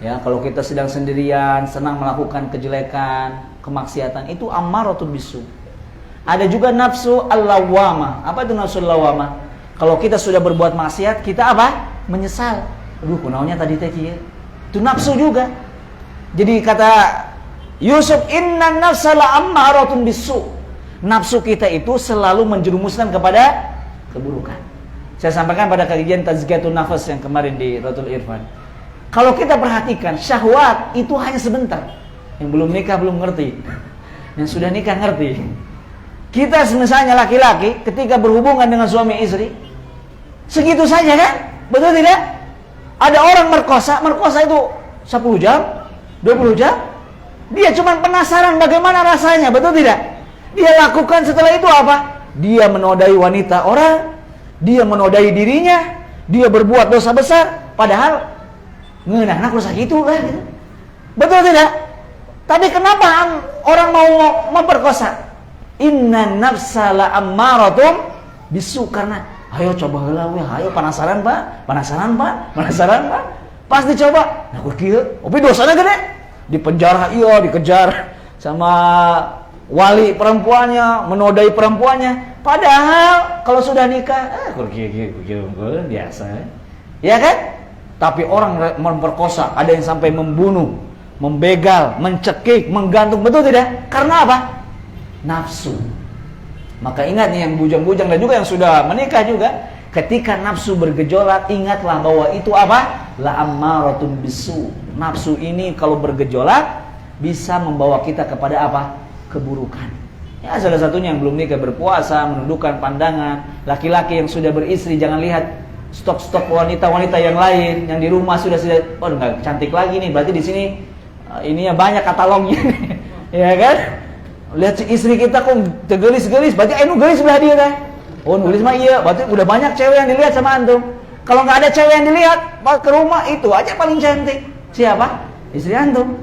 Ya, kalau kita sedang sendirian, senang melakukan kejelekan, kemaksiatan, itu ammaratun bisu. Ada juga nafsu al-lawwamah. Apa itu nafsu al-lawwamah? Kalau kita sudah berbuat maksiat, kita apa? Menyesal. Aduh, kunaonnya tadi teh kieu. Itu nafsu juga. Jadi kata Yusuf, inna nafsa la'ammaratun bisu. Nafsu kita itu selalu menjerumuskan kepada keburukan. Saya sampaikan pada kajian Tazkiyatun Nafas yang kemarin di Ratul Irfan. Kalau kita perhatikan, syahwat itu hanya sebentar. Yang belum nikah belum ngerti. Yang sudah nikah ngerti. Kita misalnya laki-laki ketika berhubungan dengan suami istri, segitu saja kan? Betul tidak? Ada orang merkosa itu 10 jam, 20 jam. Dia cuma penasaran bagaimana rasanya, betul tidak? Dia lakukan setelah itu apa? Dia menodai wanita orang, dia menodai dirinya, dia berbuat dosa besar, padahal ngeunahna kudu sakitu lah gitu. Betul tidak? Tapi kenapa orang mau memperkosa? Inna nafsa la'ammaratun bisu, karena ayo coba heula we, ayo penasaran Pak. Pas dicoba, nah kok kieu, tapi dosanya gede. Dipenjara iya, dikejar sama wali perempuannya, menodai perempuannya. Padahal kalau sudah nikah, kok kieu biasa. Ya kan? Tapi orang memperkosa, ada yang sampai membunuh, membegal, mencekik, menggantung, betul tidak? Karena apa? Nafsu. Maka ingat nih yang bujang-bujang dan juga yang sudah menikah juga, ketika nafsu bergejolak, ingatlah bahwa itu apa? La'ammaratun bisu. Nafsu ini kalau bergejolak bisa membawa kita kepada apa? Keburukan. Ya, salah satunya yang belum nikah berpuasa, menundukkan pandangan. Laki-laki yang sudah beristri jangan lihat stok-stok wanita-wanita yang lain yang di rumah sudah oh enggak cantik lagi nih, berarti di sini ininya banyak katalognya. Ya kan? Lihat si istri kita kok gelis-gelis, berarti anu gelis sebelah dia dah. Oh, nulis mah iya, berarti udah banyak cewek yang dilihat sama antum. Kalau nggak ada cewek yang dilihat, ke rumah itu aja paling cantik. Siapa? Istri antum.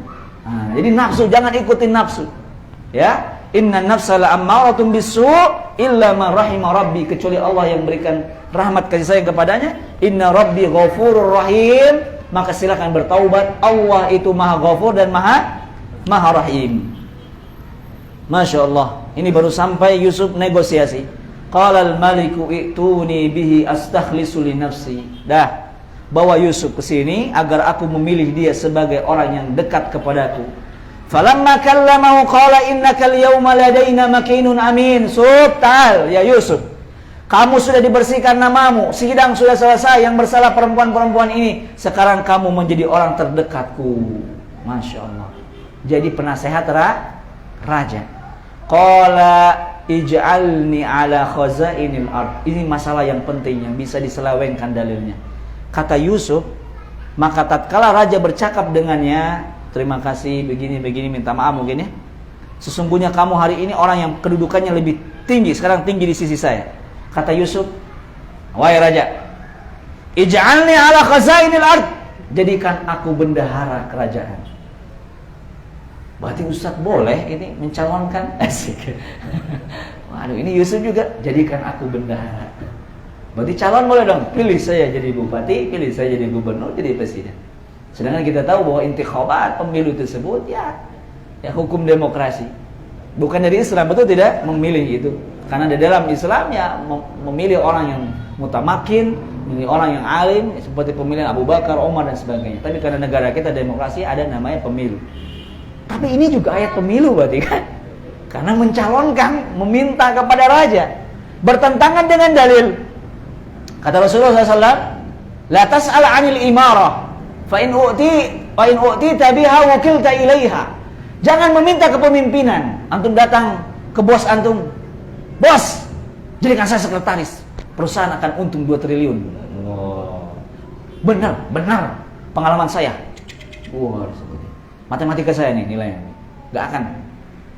Nah, jadi nafsu, jangan ikutin nafsu. Ya, inna nafsa la'ammaratun bisu illa ma rahima rabbi, kecuali Allah yang berikan rahmat kasih sayang kepadanya. Inna rabbi ghafurur rahim, maka silakan bertaubat. Allah itu Maha Ghafur dan Maha Rahim. Masya Allah. Ini baru sampai Yusuf negosiasi. Qala al-maliku i'tuni bihi astakhlisu li nafsi. Dah, bawa Yusuf ke sini agar aku memilih dia sebagai orang yang dekat kepadaku. Falamma kallamahu qala innaka al-yawma ladaina makinun amin. Subtal ya Yusuf. Kamu sudah dibersihkan namamu, sidang sudah selesai, yang bersalah perempuan-perempuan ini. Sekarang kamu menjadi orang terdekatku. Masya Allah. Jadi penasehat raja. Qala ij'alni ala khazainil ard. Ini masalah yang penting yang bisa diselewengkan dalilnya. Kata Yusuf, maka tatkala raja bercakap dengannya, terima kasih begini minta maaf mungkin ya. Sesungguhnya kamu hari ini orang yang kedudukannya lebih tinggi, sekarang tinggi di sisi saya. Kata Yusuf, wahai raja, ij'alni ala khazainil ard. Jadikan aku bendahara kerajaan. Berarti Ustaz boleh ini mencalonkan? Asik. Waduh, ini Yusuf juga, jadikan aku bendahara. Berarti calon boleh dong, pilih saya jadi bupati, pilih saya jadi gubernur, jadi presiden. Sedangkan kita tahu bahwa intikhabat pemilu tersebut ya hukum demokrasi. Bukan dari Islam, betul tidak? Memilih itu. Karena di dalam Islam ya memilih orang yang mutamakin, memilih orang yang alim, seperti pemilihan Abu Bakar, Umar dan sebagainya. Tapi karena negara kita demokrasi ada namanya pemilu. Tapi ini juga ayat pemilu berarti kan? Karena mencalonkan, meminta kepada raja, bertentangan dengan dalil. Kata Rasulullah SAW, la tas'al 'anil imarah, fa in u'tita biha wukilta ilaiha. Jangan meminta kepemimpinan. Antum datang ke bos antum, bos, jadikan saya sekretaris, perusahaan akan untung 2 triliun. Wow. Benar, pengalaman saya. Wah, matematika saya nih nilainya, nggak akan.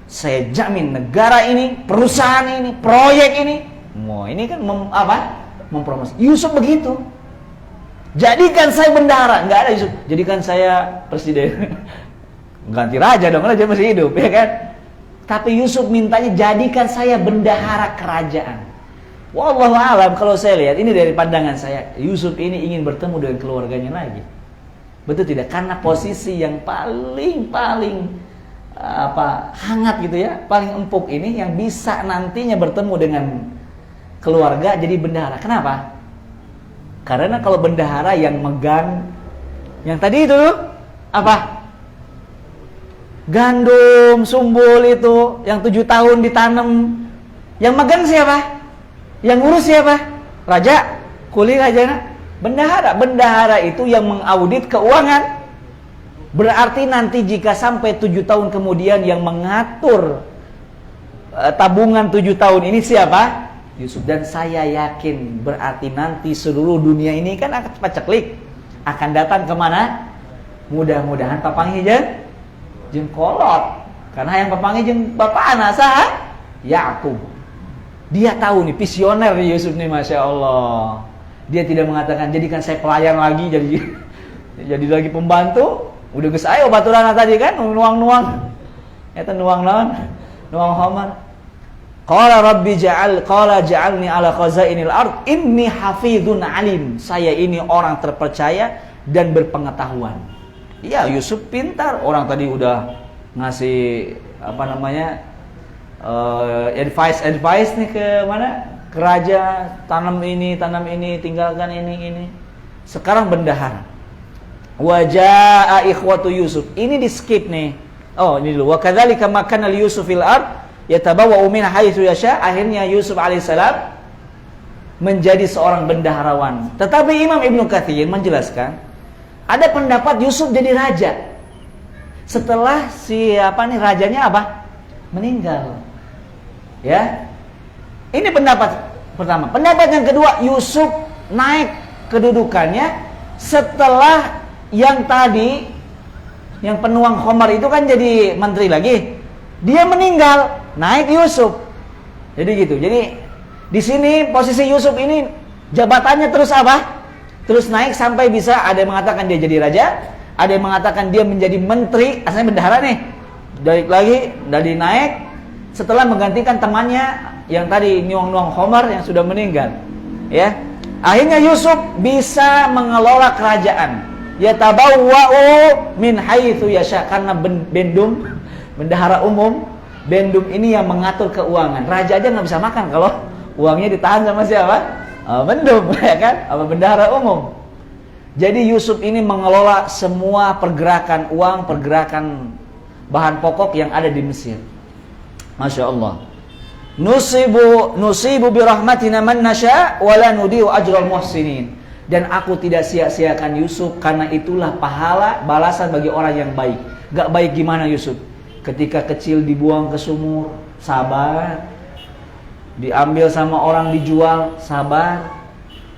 Saya jamin negara ini, perusahaan ini, proyek ini, ini kan mempromosi. Yusuf begitu. Jadikan saya bendahara, nggak ada Yusuf. Jadikan saya presiden. Ganti raja dong, raja masih hidup, ya kan? Tapi Yusuf mintanya jadikan saya bendahara kerajaan. Wallahu alam, kalau saya lihat ini dari pandangan saya, Yusuf ini ingin bertemu dengan keluarganya lagi. Betul tidak? Karena posisi yang paling hangat gitu ya, paling empuk ini yang bisa nantinya bertemu dengan keluarga jadi bendahara. Kenapa? Karena kalau bendahara yang megang yang tadi itu apa? Gandum, sumbul itu yang 7 tahun ditanam. Yang megang siapa? Yang ngurus siapa? Raja? Kuli rajana? Bendahara. Bendahara itu yang mengaudit keuangan. Berarti nanti jika sampai 7 tahun kemudian yang mengatur tabungan 7 tahun ini siapa? Yusuf. Dan saya yakin berarti nanti seluruh dunia ini kan akan paceklik. Akan datang kemana? Mudah-mudahan papangnya jeung kolot. Karena yang papangnya jeung bapak anak sah Yakub. Dia tahu nih, visioner nih Yusuf nih, Masya Allah. Dia tidak mengatakan jadikan saya pelayan lagi, jadi lagi pembantu. Udah geus aya baturan tadi kan nuang-nuang. Eta nuang Homar. Qala rabbi ja'alni ala khazainil ard inni hafizun alim. Saya ini orang terpercaya dan berpengetahuan. Iya, Yusuf pintar. Orang tadi udah ngasih advice nih ke mana? Ke raja, tanam ini, tinggalkan ini. Sekarang bendahara. Wa jaa ikhwatu Yusuf. Ini di skip nih. Oh, ini dulu. Wa kadzalika makana li Yusuf fil ard yatabawwa'u min haitsu yasha. Akhirnya Yusuf alaihissalam menjadi seorang bendaharawan. Tetapi Imam Ibnu Katsir menjelaskan, ada pendapat Yusuf jadi raja setelah rajanya meninggal. Ya. Ini pendapat pertama. Pendapat yang kedua, Yusuf naik kedudukannya setelah yang tadi yang penuang khamar itu kan jadi menteri lagi. Dia meninggal, naik Yusuf. Jadi gitu. Jadi di sini posisi Yusuf ini jabatannya terus terus naik sampai bisa, ada yang mengatakan dia jadi raja, ada yang mengatakan dia menjadi menteri, asalnya bendahara nih. Dari naik setelah menggantikan temannya yang tadi nuang-nuang khamar yang sudah meninggal. Ya. Akhirnya Yusuf bisa mengelola kerajaan. Yatabawwa'u min haitsu yasha, karena bendahara umum, bendum ini yang mengatur keuangan. Raja aja nggak bisa makan kalau uangnya ditahan sama siapa? Bendum, ya kan? Bendahara umum. Jadi Yusuf ini mengelola semua pergerakan uang, pergerakan bahan pokok yang ada di Mesir. Masya Allah. Nusibu bi rahmatina man nasya wa la nudiu ajral muhsinin. Dan aku tidak sia-siakan Yusuf, karena itulah pahala balasan bagi orang yang baik. Gak baik gimana Yusuf? Ketika kecil dibuang ke sumur, sabar. Diambil sama orang, dijual, sabar.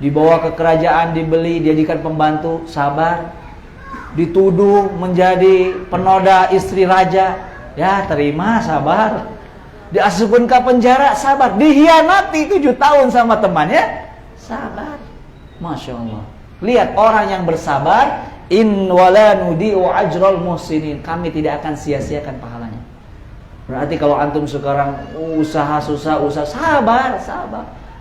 Dibawa ke kerajaan, dibeli, dijadikan pembantu, sabar. Dituduh menjadi penoda istri raja, ya terima, sabar. Diasupkan ke penjara, sabar. Dihianati 7 tahun sama temannya, sabar. Masya Allah. Lihat orang yang bersabar. In wala nudi'u ajral muhsinin. Kami tidak akan sia-siakan pahalanya. Berarti kalau antum sekarang usaha, sabar.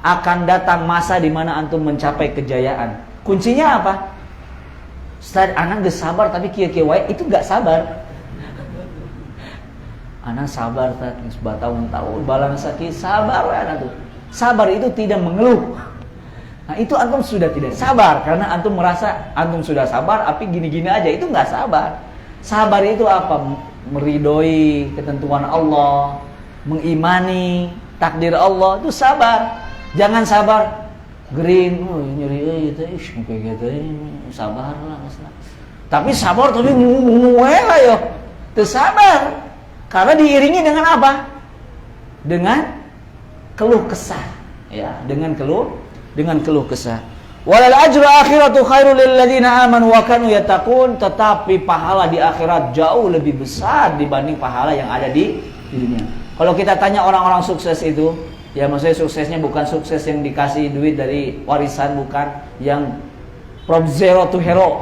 Akan datang masa di mana antum mencapai kejayaan. Kuncinya apa? Ustaz, anak gak sabar tapi kieu-kieu wae, itu gak sabar. Anak sabar tak bertahun-tahun balang sakit, sabar wae anak tuh. Sabar itu tidak mengeluh. Nah itu antum sudah tidak sabar, karena antum merasa antum sudah sabar, tapi gini-gini aja, itu nggak sabar. Sabar itu apa? Meridhoi ketentuan Allah, mengimani takdir Allah, itu sabar. Jangan sabar green, nyeri itu, kayak gitu, sabar lah. Tapi sabar tapi lah yo, itu sabar. Karena diiringi dengan apa? Dengan keluh kesah, ya, dengan keluh kesah. Walal ajru akhiratu khairul lil ladzina amanu wa kanu yattaqun. Tetapi pahala di akhirat jauh lebih besar dibanding pahala yang ada di dunia. Kalau kita tanya orang-orang sukses itu, ya maksudnya suksesnya bukan sukses yang dikasih duit dari warisan, bukan, yang from zero to hero.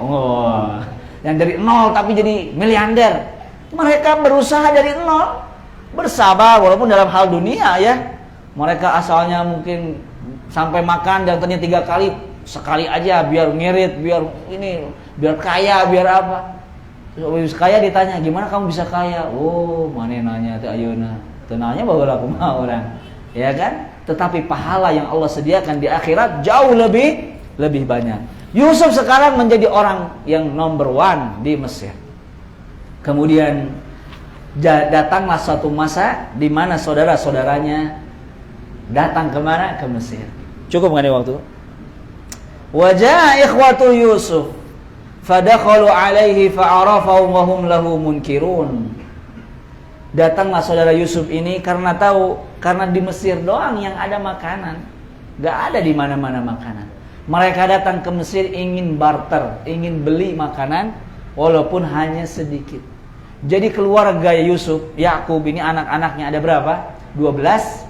Yang dari nol tapi jadi miliarder. Mereka berusaha dari nol, bersabar walaupun dalam hal dunia ya. Mereka asalnya mungkin sampai makan dan ternyata 3 kali, sekali aja biar ngirit, biar kaya, biar apa. Terus kaya ditanya, gimana kamu bisa kaya? Oh, mana nanya teh ayeuna. Teu nanya baheula kumaha orang. Ya kan? Tetapi pahala yang Allah sediakan di akhirat jauh lebih banyak. Yusuf sekarang menjadi orang yang number 1 di Mesir. Kemudian Datanglah suatu masa di mana saudara-saudaranya datang kemana? Ke Mesir. Cukup nggak nih waktu? Wajah ikhwatu Yusuf fadakhalu alaihi fa'arafahum wa hum lahu munkirun. Datanglah saudara Yusuf ini karena tahu, karena di Mesir doang yang ada makanan, nggak ada di mana-mana makanan. Mereka datang ke Mesir ingin barter, ingin beli makanan walaupun hanya sedikit. Jadi keluarga Yusuf, Yakub ini anak-anaknya ada berapa? 12.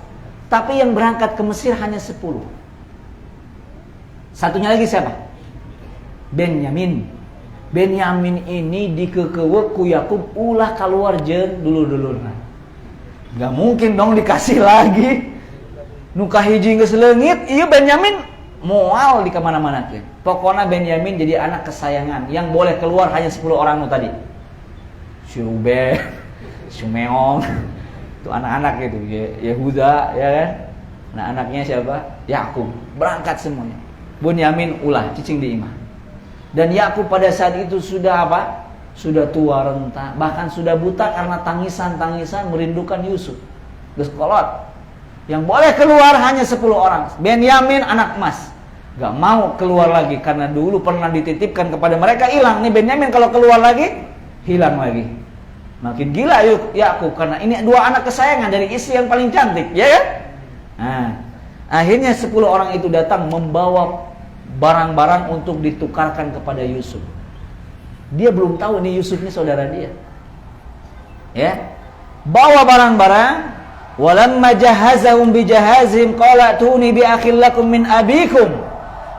Tapi yang berangkat ke Mesir hanya 10. Satunya lagi siapa? Benyamin. Benyamin ini dikekewe ku Yakub ulah keluar jeung dulur-dulurna. Gak mungkin dong dikasih lagi. Nu kahiji geus leungit, ieu Benyamin moal di kemana-mana tuh. Pokoknya Benyamin jadi anak kesayangan. Yang boleh keluar hanya 10 orang nu tadi. Si Ruben, Simeon, itu anak-anak itu, Yehuda, ya kan? Nah anaknya siapa? Yakub. Berangkat semuanya. Benyamin ulah cicing di imah. Dan Yakub pada saat itu sudah apa? Sudah tua renta, bahkan sudah buta karena tangisan-tangisan merindukan Yusuf. Geus kolot. Yang boleh keluar hanya 10 orang. Benyamin anak emas. Gak mau keluar lagi karena dulu pernah dititipkan kepada mereka, hilang. Nih Benyamin kalau keluar lagi, hilang lagi. Makin gila Yakub karena ini 2 anak kesayangan dari istri yang paling cantik, ya kan? Nah, akhirnya 10 orang itu datang membawa barang-barang untuk ditukarkan kepada Yusuf. Dia belum tahu nih Yusuf ini saudara dia. Ya. Bawa barang-barang, walamma jahazahum bijahazihim qala tuni bi akhil lakum min abikum.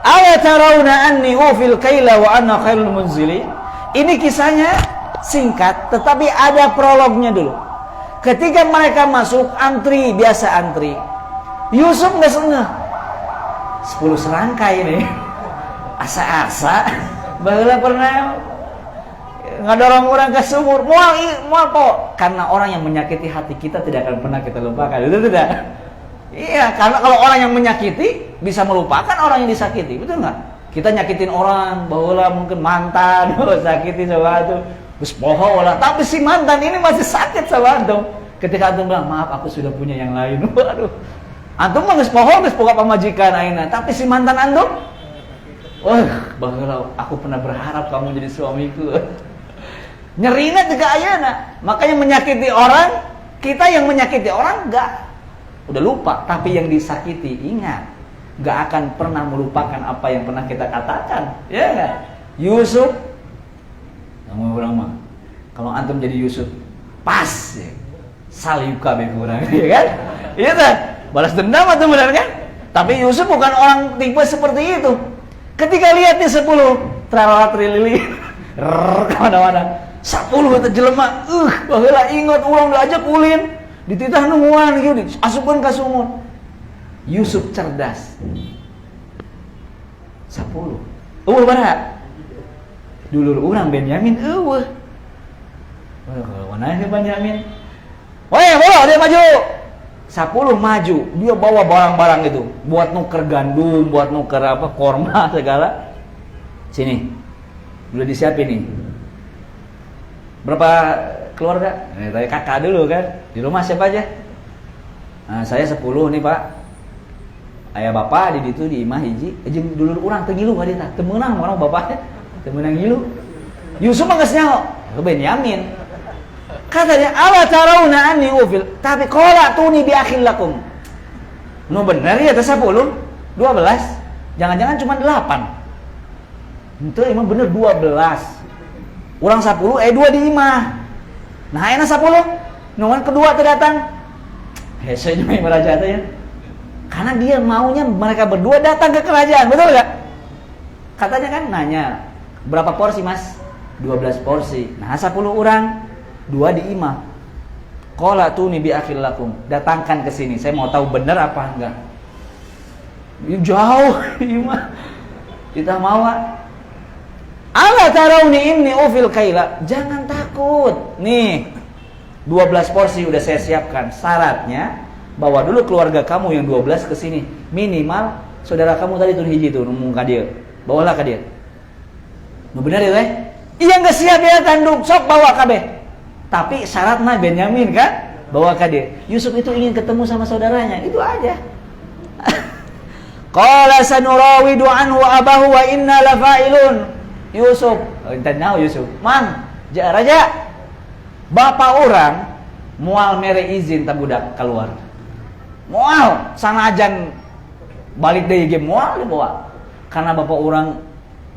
Ala tarawna anni ufil kaila wa anna khairul munzili. Ini kisahnya singkat tetapi ada prolognya dulu. Ketika mereka masuk antri, biasa antri. Yusuf enggak sengeh. 10 serangkai ini. Asa-asa baheula pernah ngadorong orang ke sumur. Moal po. Karena orang yang menyakiti hati kita tidak akan pernah kita lupakan. Itu tidak? Iya, karena kalau orang yang menyakiti bisa melupakan orang yang disakiti. Betul nggak? Kita nyakitin orang, baheula mungkin mantan, sakiti sama itu. Geus poho lah, tapi si mantan ini masih sakit sama antum. Ketika antum bilang, "Maaf, aku sudah punya yang lain." Waduh. Antum mah geus poho, geus boga pamajikan ayeuna, tapi si mantan antum, baheula aku pernah berharap kamu jadi suamiku. Nyerina juga ayeuna. Makanya menyakiti orang, kita yang menyakiti orang enggak udah lupa, tapi yang disakiti ingat. Enggak akan pernah melupakan apa yang pernah kita katakan. Ya enggak? Yusuf kamu orang mah. Kalau antum jadi Yusuf, pas ya. Salib kabeh kurang, ya kan? Iya kan? Balas dendam atau benar kan? Tapi Yusuf bukan orang tipe seperti itu. Ketika lihat nih 10 tralalat trilili kemana-mana 10 itu jelema baheula ingat ulang diajak ulin dititah nungguan gitu asupkeun ka sumur. Yusuf cerdas 10 baraha dulur urang Benyamin mana sih Benyamin bawa dia maju 10 maju, dia bawa barang-barang itu buat nuker gandum, buat nuker apa korma segala. Sini, udah disiapin nih. Berapa keluarga? Nih, tanya kakak dulu kan. Di rumah siapa aja? Nah, saya 10 nih Pak. Ayah bapak di situ di imah hiji. Jeung dulur urang teu ngilu ka dieu. Teu meunang orang bapaknya. Teu meunang ngilu. Yusuf mah geus nyaho. Benyamin. Katanya ala tarawna anni ufil, tapi qala tuni bi akhil lakum. Nu bener ya teh 10, 12. Jangan-jangan cuma 8. Henteu emang bener 12. Urang 10 2 di imah. Nah ayeuna 10. Nuan kedua teh datang. Hese nya raja teh ya. Karena dia maunya mereka berdua datang ke kerajaan, betul enggak? Katanya kan nanya, berapa porsi Mas? 12 porsi. Nah 10 orang 2 di imah. Qala tuni bi akhil lakum. Datangkan ke sini. Saya mau tahu benar apa enggak. Jauh imah. Kita mau. Ala tarawni inni ufil kaila. Jangan takut. Nih. 12 porsi udah saya siapkan. Syaratnya bawa dulu keluarga kamu yang 12 ke sini. Minimal saudara kamu tadi tuh hiji tuh ngomong ka dia. Bawalah ka dia. Nu bener ya teh? Iya enggak siap ya tanduk. Sok bawa kabeh. Tapi syaratnya Benyamin kan bawa ke dia. Yusuf itu ingin ketemu sama saudaranya, itu aja. Qala sanurawidu anhu abahu wa inna lafa'ilun. Yusuf, tahu Yusuf, "Man, raja, bapak orang moal mere izin ta budak keluar. Moal sanajan balik deui ge moal dibawa. Karena bapak orang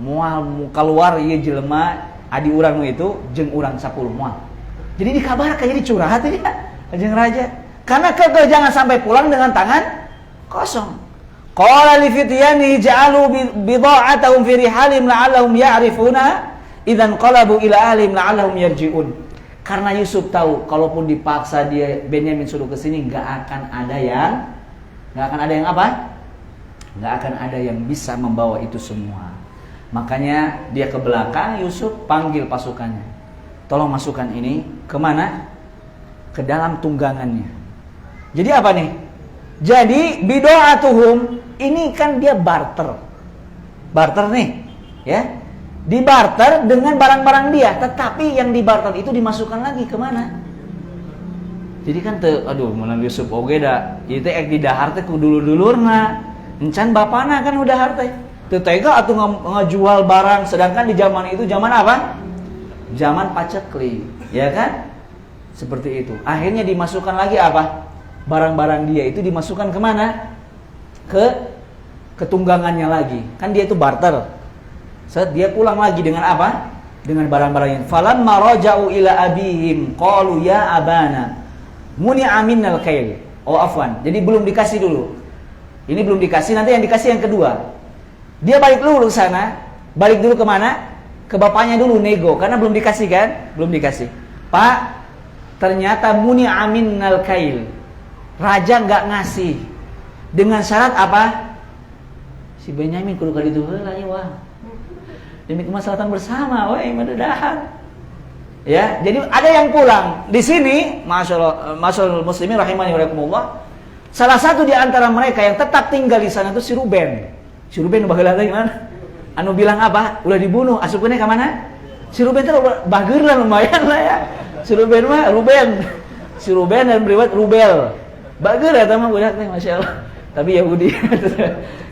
moal keluar ieu jelema adi urang itu jeung urang 10 moal." Jadi dikabarkan, jadi curhat ya jeung raja. Karena kegel jangan sampai pulang dengan tangan kosong. Qala li fityanihi ja'alu bidha'atahum fi rihalihim la'allahum ya'rifuna idzan qalabu ila ahlihim la'allahum yarji'un. Karena Yusuf tahu kalaupun dipaksa dia Benyamin suruh ke sini enggak akan ada yang apa? Enggak akan ada yang bisa membawa itu semua. Makanya dia ke belakang, Yusuf panggil pasukannya. Tolong masukkan ini kemana? Ke dalam tunggangannya. Jadi apa nih? Jadi bido'atuhum ini kan dia barter nih, ya, dibarter dengan barang-barang dia. Tetapi yang dibarter itu dimasukkan lagi kemana? Jadi kan mulan Yusuf oge da, itu ek didahar teh ku dulur-dulurna, encan bapana kan udah harta. Teu tega atuh ngajual barang, sedangkan di zaman itu zaman apa? Zaman paceklik, ya kan? Seperti itu. Akhirnya dimasukkan lagi apa? Barang-barang dia itu dimasukkan kemana? Ke tunggangannya lagi. Kan dia itu barter. Saat dia pulang lagi dengan apa? Dengan barang-barangnya. Falamma raja'u ila abihim qalu ya abana muni'a minnal kail. Oh afwan. Jadi belum dikasih dulu. Ini belum dikasih, nanti yang dikasih yang kedua. Dia balik dulu ke sana. Balik dulu kemana? Ke bapaknya dulu nego. Karena belum dikasih kan? Belum dikasih. Pak, ternyata muni'a minnal kail. Raja nggak ngasih. Dengan syarat apa? Si Benyamin kudu ka ditu heula ieu wah. Demi kemaslahatan bersama, we madadahan. Ya, jadi ada yang pulang. Di sini, masyaallah muslimin rahimani wa rahimakumullah. Salah satu di antara mereka yang tetap tinggal di sana itu si Ruben. Si Ruben baheula teh gimana? Anu bilang apa? Ulah dibunuh, asupkeunna ka mana? Si Ruben teh bageur lah lumayan lah ya. Si Ruben mah Ruben. Si Ruben dan beriwayat Rubel. Bageur eta mah budak teh masyaallah. Tapi Yahudi.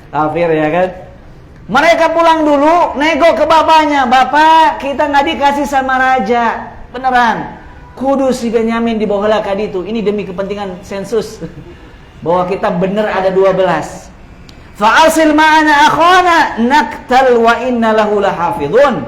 Kafir ya kan. Mereka pulang dulu, nego ke bapaknya. Bapak, kita nggak dikasih sama raja. Beneran. Kudu si Benyamin dibawa heula ka ditu. Ini demi kepentingan sensus. Bahwa kita bener ada 12. Fa'asil ma'ana akhana naktal wa inna lahu lahafidhun.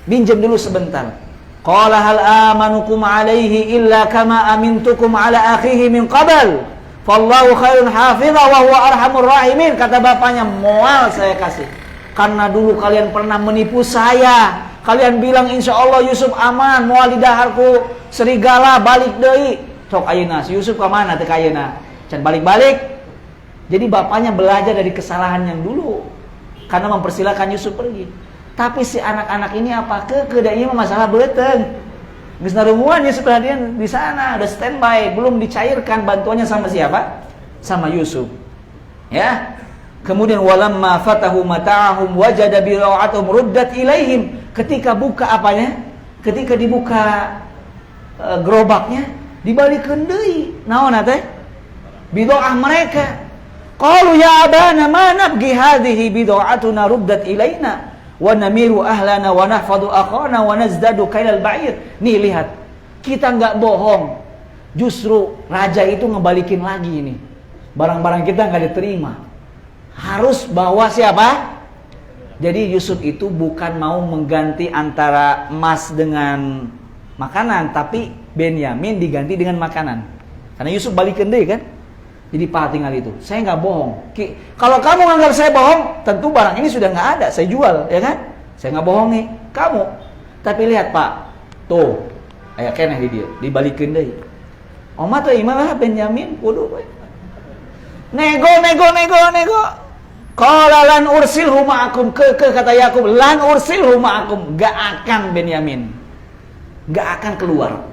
Pinjam dulu sebentar. Qala hal amanukum alaihi illa kama amintukum ala akhihi min qabl. Fallahu khairun hafidha wa huwa arhamur rahimin. Kata bapaknya, moal saya kasih. Karena dulu kalian pernah menipu saya. Kalian bilang insya Allah Yusuf aman, moal di daharku serigala balik deui. Sok ayeuna si Yusuf ka mana teh ka ayeuna? Can balik-balik. Jadi bapaknya belajar dari kesalahan yang dulu. Karena mempersilahkan Yusuf pergi. Tapi si anak-anak ini apa? Kedah ieu masalah beuteung. Geus narumuan Yusuf hadian di sana, udah standby, belum dicairkan bantuannya sama siapa? Sama Yusuf. Ya. Kemudian walamma fatahu mata'ahum wajada bira'atuhum ruddat ilaihim. Ketika buka apanya? Ketika dibuka gerobaknya, dibalikeun deui. Naon teh? Bid'ah mereka. Qalu ya abana ma nabghi hadhihi bid'atuna ruddat ilaina. Wa namiru ahlana wa nahfadu akhana wa nazdadu kailal ba'ir. Nih lihat, kita nggak bohong. Justru raja itu ngebalikin lagi ini. Barang-barang kita nggak diterima. Harus bawa siapa? Jadi Yusuf itu bukan mau mengganti antara emas dengan makanan, tapi Benyamin diganti dengan makanan. Karena Yusuf balikin deh kan. Jadi Pak tinggal itu, saya nggak bohong. Kalau kamu nganggap saya bohong, tentu barang ini sudah nggak ada, saya jual, ya kan? Saya nggak bohong nih, kamu. Tapi lihat Pak, tuh, kayak keneh di dia, dibalikin deh. Oma tuh imam Benyamin, kudu. Nego. Qala lan ursilhu ma'akum kata Yakub, lan ursilhu ma'akum, nggak akan Benyamin, nggak akan keluar.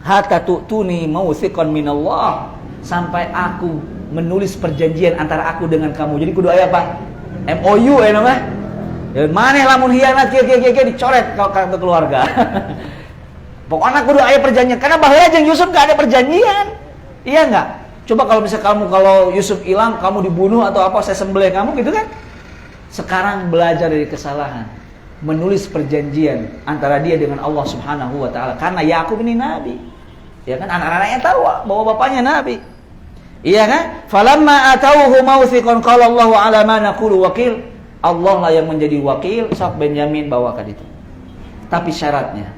Hatta tu'tuni mawthiqan minallah. Sampai aku menulis perjanjian antara aku dengan kamu. Jadi kudu aya apa? MOU nama. Ya maneh lamun hianat kieu dicoret kalau kartu keluarga. Pokoknya kudu aya perjanjian. Karena baheula jeung Yusuf gak ada perjanjian. Iya enggak? Coba kalau misalnya kalau Yusuf hilang, kamu dibunuh atau apa, saya sembelih kamu gitu kan? Sekarang belajar dari kesalahan, menulis perjanjian antara dia dengan Allah Subhanahu wa taala. Karena Yakub ini nabi. Ya kan, anak-anaknya tahu bahwa bapaknya nabi. Iya kan? Falamma atauhu mawthiqan qala Allahu ala ma naqulu wakil. Allah lah yang menjadi wakil, sok Benyamin bawakan itu. Tapi syaratnya,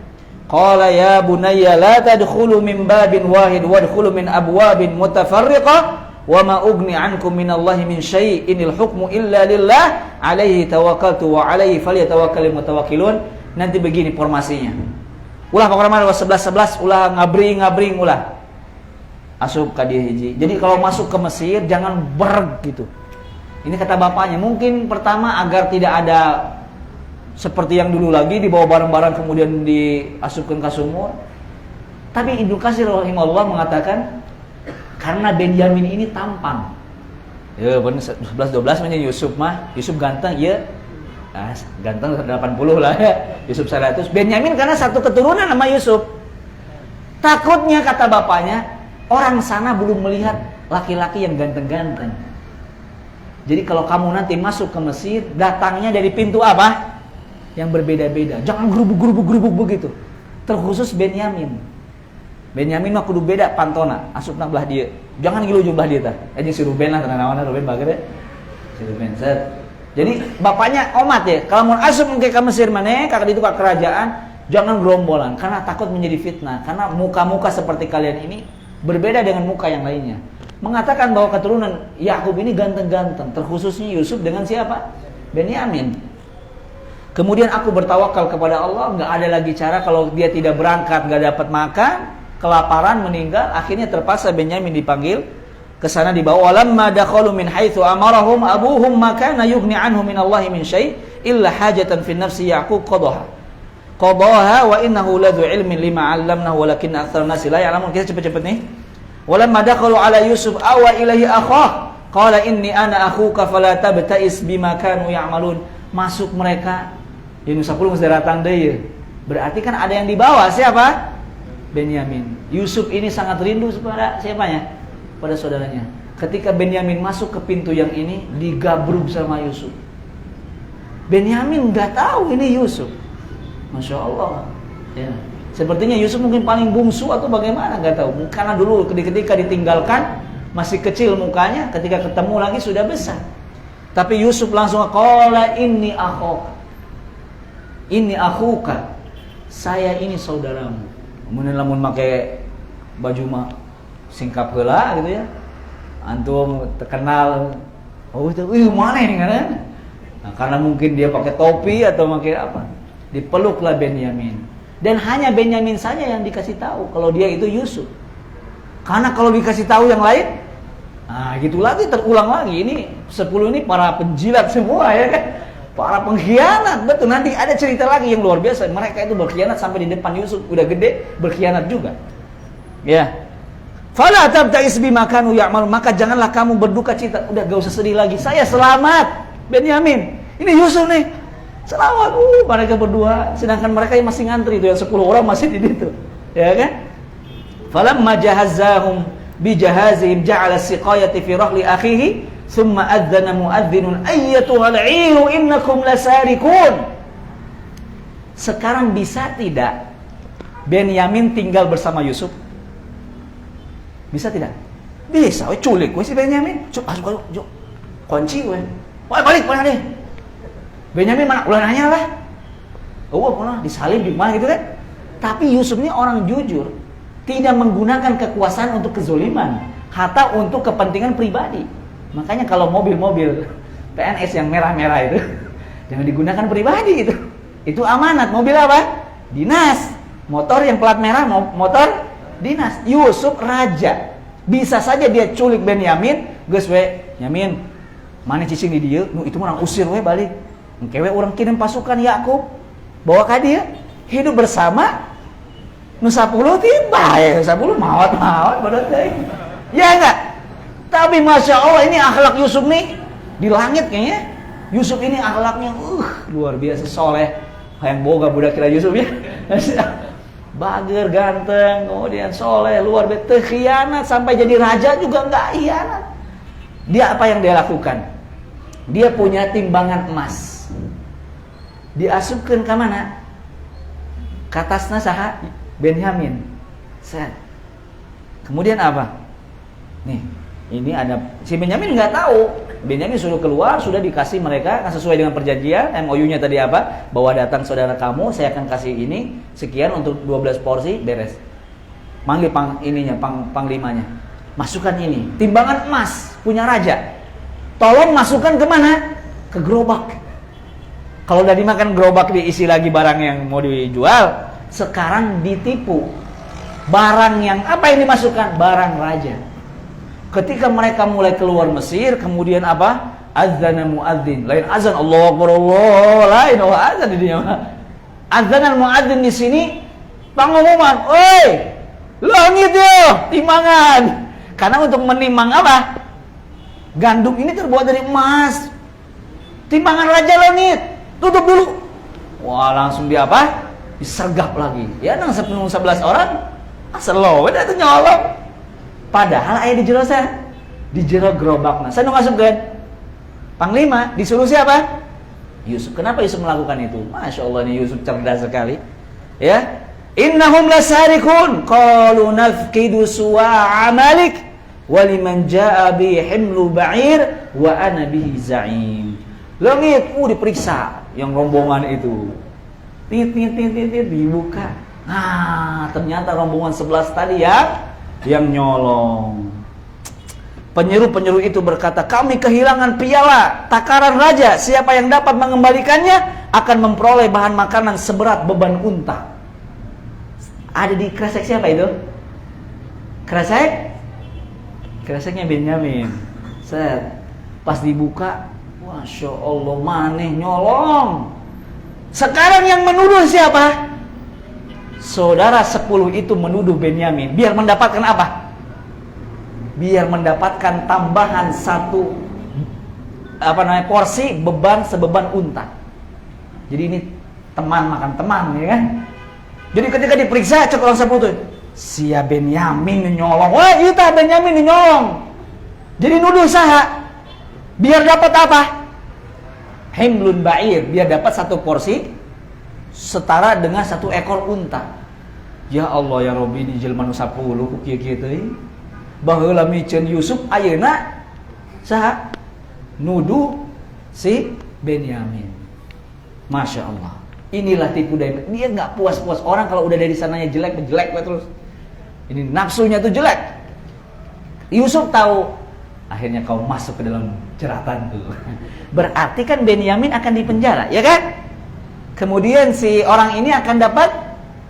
qala ya bunayya la tadkhulu min babin wahid wadkhulu min abwabin mutafarriqah wa ma ugni ankum minallahi min syai' inil hukmu illa lillah alaihi tawakkaltu wa alaihi falyatawakkalul mutawakkilun. Nanti begini formasinya. Ulah pokoknya 11 ulah ngabring ulah. Asup ka dieu hiji. Jadi kalau masuk ke Mesir jangan gitu. Ini kata bapaknya, mungkin pertama agar tidak ada seperti yang dulu lagi dibawa barang-barang kemudian diasupkan ke sumur. Tapi Ibnu Katsir rahimahullah mengatakan karena Benyamin ini tampang. Ya benar 11 12 menjadi Yusuf mah. Yusuf ganteng ya. Ganteng 80 lah ya. Yusuf 100. Benyamin karena satu keturunan sama Yusuf. Takutnya kata bapaknya, orang sana belum melihat laki-laki yang ganteng-ganteng. Jadi kalau kamu nanti masuk ke Mesir, datangnya dari pintu apa? Yang berbeda-beda. Jangan gerubuk begitu. Terkhusus Benyamin. Benyamin mah kudu beda pantona, asupna belah dia. Jangan gilu jumlah dia tah. Aja si Ruben lah tenanawana Ruben bageur. Si Ruben set. Jadi bapaknya omat ya, kalau mau asup ke Mesir maneh, ka ditu ka kerajaan, jangan gerombolan karena takut menjadi fitnah. Karena muka-muka seperti kalian ini berbeda dengan muka yang lainnya. Mengatakan bahwa keturunan Yakub ini ganteng-ganteng, terkhususnya Yusuf dengan siapa? Benyamin. Kemudian aku bertawakal kepada Allah, nggak ada lagi cara kalau dia tidak berangkat, nggak dapat makan, kelaparan, meninggal. Akhirnya terpaksa Benyamin dipanggil ke sana dibawa. Walamma dakhalu min haitsu amarahum abuhum ma kana yughni anhum min Allahi min syai' illa hajatan fi nafsi Yaqub qadaha wa innahu ladzu ilmin lima 'allamnahu walakinna aktsara nasi la ya'lamun. Kita cepet-cepet nih. Walamma dakhalu ala Yusuf awa ilaihi akhah qala inni ana akhuka fala tabta'is bima kanu ya'malun. Masuk mereka Yunus 10 mesti datang deui. Berarti kan ada yang dibawa, siapa? Benyamin. Yusuf ini sangat rindu kepada siapanya? Pada saudaranya. Ketika Benyamin masuk ke pintu yang ini, digabruk sama Yusuf. Benyamin enggak tahu ini Yusuf. Masya Allah. Ya. Sepertinya Yusuf mungkin paling bungsu atau bagaimana, nggak tahu. Karena dulu ketika ditinggalkan masih kecil mukanya, ketika ketemu lagi sudah besar. Tapi Yusuf langsung qala inni akhuka. Saya ini saudaramu. Kemudian lamun make baju mah singkap heula gitu ya. Antum terkenal. Oh itu, mana ini kan? Nah, karena mungkin dia pakai topi atau pakai apa? Dipeluklah Benyamin. Dan hanya Benyamin saja yang dikasih tahu kalau dia itu Yusuf. Karena kalau dikasih tahu yang lain, nah gitu lagi, terulang lagi. Ini 10 ini para penjilat semua ya kan, para pengkhianat. Betul, nanti ada cerita lagi yang luar biasa. Mereka itu berkhianat sampai di depan Yusuf, udah gede berkhianat juga. Ya. Fala tabta'is bima kanu ya'mal, maka janganlah kamu berduka cita. Udah gak usah sedih lagi. Saya selamat, Benyamin. Ini Yusuf nih. Selamat, mereka berdua, sedangkan mereka yang masih ngantri itu yang 10 orang masih di situ, ya kan? Falamma jahazzahum bi jahazihim ja'ala siqayati fi rahli akhihi thumma adzana muadzdinun ayyatuhal 'iru innakum lasarikun. Sekarang bisa tidak Benyamin tinggal bersama Yusuf? Bisa tidak? Bisa, we culik we si Benyamin. Masuk, kunci we. Balik deh. Benyamin mana? Ulah nanya lah. Oh, pernah disalib di mana gitu kan? Tapi Yusuf ini orang jujur, tidak menggunakan kekuasaan untuk kezoliman, hatta untuk kepentingan pribadi. Makanya kalau mobil-mobil PNS yang merah-merah itu jangan digunakan pribadi itu. Itu amanat. Mobil apa? Dinas. Motor yang plat merah motor dinas. Yusuf raja. Bisa saja dia culik Benyamin, geus we, Yamin, mana cicing di dieu? Nu itu mah orang usir we balik. Kewe orang kirim pasukan Yakub bawa ka dia hidup bersama nu 10 tiba ya 10 maut badat teh ya enggak. Tapi Masya Allah ini akhlak Yusuf nih di langit kayaknya. Yusuf ini akhlaknya luar biasa soleh. Hayang boga budak kira Yusuf ya. bager, ganteng, kemudian soleh, luar biasa, khianat sampai jadi raja juga nggak khianat. Dia apa yang dia lakukan? Dia punya timbangan emas. Diasupkan ke mana? Ke atasna saha? Benyamin. Set. Kemudian apa? Nih, ini ada si Benyamin nggak tahu. Benyamin suruh keluar, sudah dikasih mereka sesuai dengan perjanjian MOU-nya tadi apa? Bahwa datang saudara kamu, saya akan kasih ini sekian untuk 12 porsi, beres. Manggil panglimanya. Masukkan ini, timbangan emas punya raja. Tolong masukkan ke mana? Ke gerobak. Kalau udah dimakan gerobak diisi lagi barang yang mau dijual, sekarang ditipu. Barang yang apa yang dimasukkan? Barang raja. Ketika mereka mulai keluar Mesir, kemudian apa? Adzana muadzin. Lain azan Allahu Akbar, lain azan di dunia. Adzana muadzin di sini pengumuman, "Oi, langit yo, timbangan." Karena untuk menimang apa? Gandum ini terbuat dari emas. Timbangan raja langit. Tutup dulu. Wah, langsung dia apa? Disergap lagi. Ya, nang 11 orang. Asal lo, udah itu nyolong. Padahal ayah di jero gerobak. Nah, saya masukkan. Panglima disuruh siapa? Yusuf. Kenapa Yusuf melakukan itu? Masya Allah, nih Yusuf cerdas sekali. Ya, innahum lasarikun. Qalu nafqidu suwa'a malik waliman ja'a bi himlu ba'ir wa ana bihi za'im. Langit, diperiksa yang rombongan itu. Tit dibuka. Nah, ternyata rombongan 11 tadi ya yang nyolong. Penyeru itu berkata, kami kehilangan piala takaran raja. Siapa yang dapat mengembalikannya akan memperoleh bahan makanan seberat beban unta. Ada di kresek siapa itu? Kreseknya Benyamin. Set. Pas dibuka, Masya Allah, maneh nyolong. Sekarang yang menuduh siapa? Saudara 10 itu menuduh Benyamin. Biar mendapatkan apa? Biar mendapatkan tambahan satu porsi beban sebeban unta. Jadi ini teman makan teman, ya kan? Jadi ketika diperiksa cek orang 10 itu, si Benyamin nyolong. Wah, kita Benyamin nyolong. Jadi nuduh saha? Biar dapat apa? Himlun ba'ir, biar dapat satu porsi setara dengan 1 ekor unta. Ya Allah ya Rabbi, di jelema nu 10 ku kieu-kieu teuing. Baheula miceun Yusuf ayeuna saha? Nuduh si Benyamin. Masya Allah. Inilah tipu daya. Dia nggak puas-puas. Orang kalau udah dari sananya jelek terus. Ini nafsunya tuh jelek. Yusuf tahu. Akhirnya kau masuk ke dalam jeratan tuh. Berarti kan Benyamin akan dipenjara, ya kan? Kemudian si orang ini akan dapat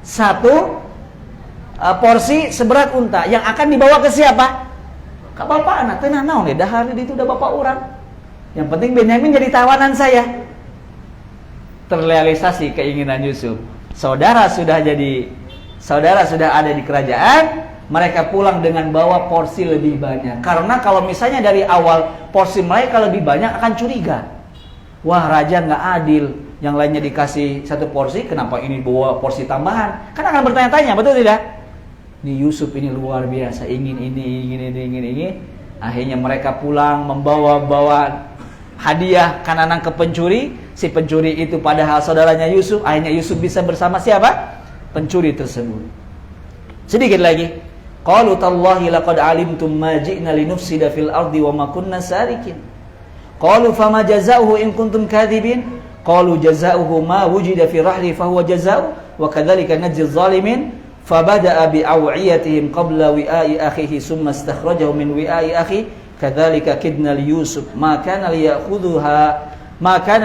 1 porsi seberat unta yang akan dibawa ke siapa? Ke bapak anak. Tenang naon deh, dahar itu udah bapak orang. Yang penting Benyamin jadi tawanan saya. Terrealisasi keinginan Yusuf. Saudara sudah ada di kerajaan, mereka pulang dengan bawa porsi lebih banyak. Karena kalau misalnya dari awal porsi mereka lebih banyak akan curiga. Wah, raja nggak adil. Yang lainnya dikasih 1 porsi, kenapa ini bawa porsi tambahan? Kan akan bertanya-tanya, betul tidak? Nih Yusuf ini luar biasa, ingin ini. Akhirnya mereka pulang membawa hadiah kananang ke pencuri. Si pencuri itu padahal saudaranya Yusuf. Akhirnya Yusuf bisa bersama siapa? Pencuri tersebut. Sedikit lagi. Qalu tallahi laqad alimtum ma ji'na linufsida fil ardi wa ma kunna sarikin. Qalu fama jazaohu in kuntum kadhibin. Qalu jazaohu ma wujida fi rahli fa huwa jazaa'u wa kadzalika najzi adh-dhalimin. Fabada'a bi aw'iyatihim qabla wi'a'i akhihi summa istakhrajahu min wi'a'i akhi kadzalika kidna li Yusuf ma kana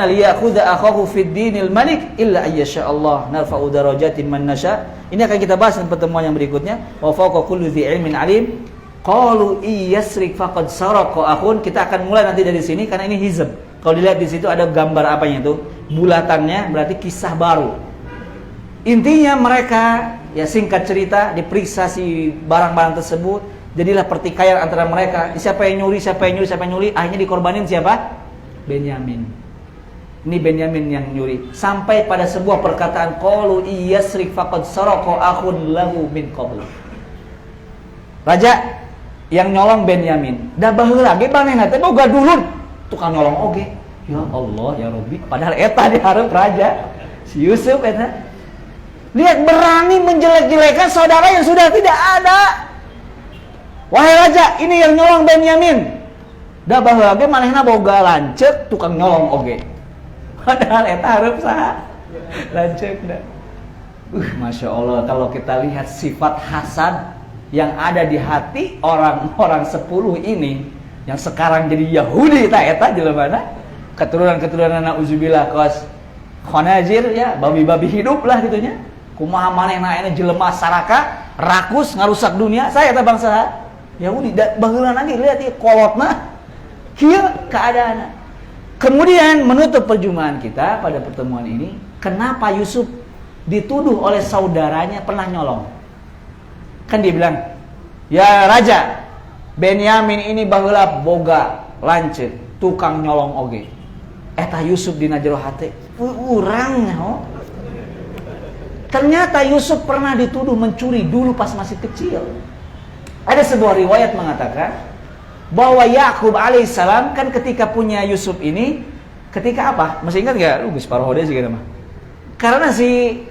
liya'khudha akhahu fid dinil malik illa ayyasha Allah narfa'u darajatin man nasha. Ini akan kita bahas di pertemuan yang berikutnya. Wa fawqa kulli dzi ilmin alim. Qalu iyasrik faqad saraqa akhun. Kita akan mulai nanti dari sini karena ini hizb. Kalau dilihat di situ ada gambar apanya itu? Bulatannya berarti kisah baru. Intinya mereka, ya singkat cerita, diperiksa si barang-barang tersebut. Jadilah pertikaian antara mereka. Siapa yang nyuri. Akhirnya dikorbanin siapa? Benyamin. Ini Benyamin yang nyuri. Sampai pada sebuah perkataan, qalu iyasrik faqad saraqa akhun lahu min qabl. Raja yang nyolong Benyamin. Da baheula ge manehna teh boga dulur tukang nyolong oge. Ya Allah ya Rabbi, padahal eta dihareup raja si Yusuf eta. Lihat, berani menjelek-jelekan saudara yang sudah tidak ada. Wahai raja, ini yang nyolong Benyamin. Da baheula ge manehna boga lanceuk tukang nyolong oge. Padahal eta hareup saha? Lanceuk da. Masya Allah, kalau kita lihat sifat hasad yang ada di hati orang-orang 10 ini yang sekarang jadi Yahudi eta jelema keturunan-keturunan nauzubillah kos khanazir ya, babi-babi hidup lah gitunya. Kumaha manehna aya jelema saraka rakus ngarusak dunia. Saya eta bangsa Yahudi baheula lagi lihat ieu kolotna kieu keadaana. Kemudian menutup perjumpaan kita pada pertemuan ini, kenapa Yusuf dituduh oleh saudaranya pernah nyolong? Kan dia bilang, ya raja, Benyamin ini baheula boga lanceuk tukang nyolong oge. Eta Yusuf dina jero hate, urang nyaho. Ternyata Yusuf pernah dituduh mencuri dulu pas masih kecil. Ada sebuah riwayat mengatakan bahwa Yakub alaihissalam kan ketika punya Yusuf ini, ketika apa? Masih ingat gak? Lu geus parohode sih kita mah. Karena si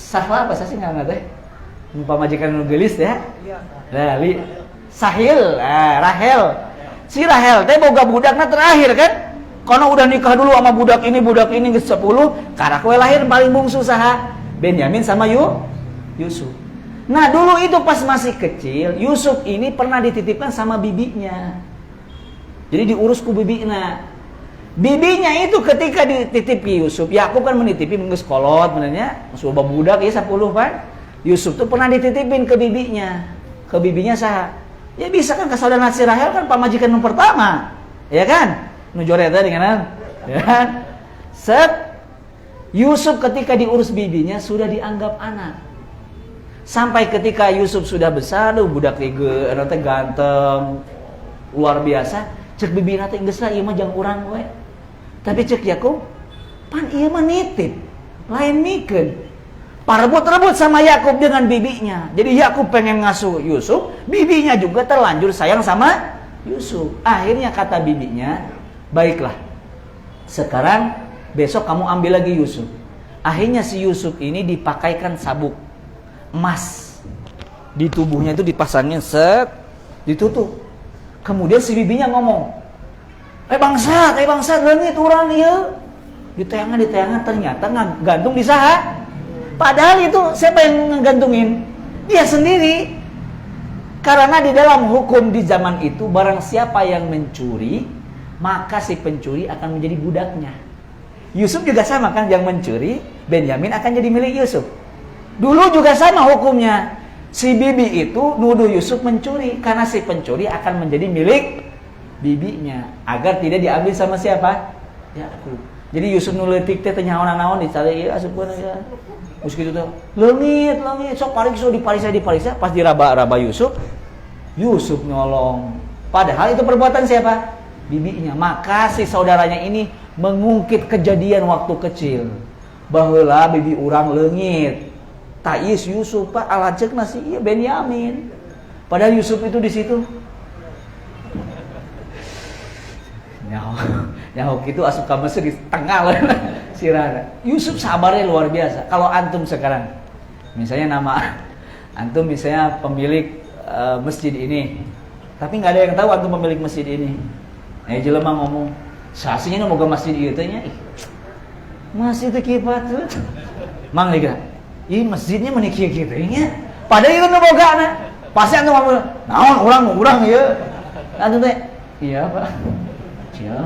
Sahla apa sih ngaranna teh? Pamajikan nu geulis ya. Nah, Sahil, Rahel. Si Rahel teh boga budakna terakhir kan? Karena udah nikah dulu sama budak ini geus 10, karak we lahir paling bungsu saha? Benyamin sama Yusuf. Nah dulu itu pas masih kecil, Yusuf ini pernah dititipkan sama bibinya. Jadi diurus ku bibinya. Bibinya itu ketika dititip ke Yusuf, Yakub kan menitipi geus kolot benernya, masuk budak ya 10 kan. Yusuf tuh pernah dititipin ke bibinya. Ke bibinya saha? Ya bisa kan ke saudara si Rahel kan pamajikan yang pertama. Ya kan? Nu jore eta denganan. Ya kan? Set Yusuf ketika diurus bibinya sudah dianggap anak. Sampai ketika Yusuf sudah besar, budak liga, nanti ganteng, luar biasa. Cek bibi nanti geus ieu mah jang urang we. Tapi cek Yakub, pan ieu mah nitip, lain mikeun. Parebut-rebut sama Yakub dengan bibinya. Jadi Yakub pengen ngasuh Yusuf, bibinya juga terlanjur sayang sama Yusuf. Akhirnya kata bibinya, baiklah. Sekarang besok kamu ambil lagi Yusuf. Akhirnya si Yusuf ini dipakaikan sabuk emas di tubuhnya, itu dipasangin set, ditutup. Kemudian si bibinya ngomong, bangsat leungit urang ieu. Diteangan ternyata gantung di saha? Padahal itu siapa yang ngegantungin? Dia sendiri. Karena di dalam hukum di zaman itu, barang siapa yang mencuri, maka si pencuri akan menjadi budaknya. Yusuf juga sama kan, yang mencuri, Benyamin akan jadi milik Yusuf. Dulu juga sama hukumnya. Si bibi itu nuduh Yusuf mencuri, karena si pencuri akan menjadi milik bibinya, agar tidak diambil sama siapa? Yakub. Jadi Yusuf nuletik teh naon-naon dicari ieu asupkeun ya. Geus kitu teh. Leungit, sok diparisa, pas diraba-raba Yusuf nyolong. Padahal itu perbuatan siapa? Bibinya. Maka si saudaranya ini mengungkit kejadian waktu kecil. Baheula bibi urang leungit. Ta'is Yusuf Pak alajek nasi iya Benyamin. Padahal Yusuf itu di situ. Nyaho gitu asup ka Mesir di tengah sirana. Yusuf sabarnya luar biasa. Kalau antum sekarang, misalnya nama antum misalnya pemilik masjid ini, tapi nggak ada yang tahu antum pemilik masjid ini. Jelema ngomong, sasinya moga masjid ieu teh nya. Masjid teh kieu patut. Mang liga. Ih masjidnya menikih gitu nya. Padahal itu nebogana. Pasti antum ngomong, naon urang ieu. Antum teh, iya Pak. Ya.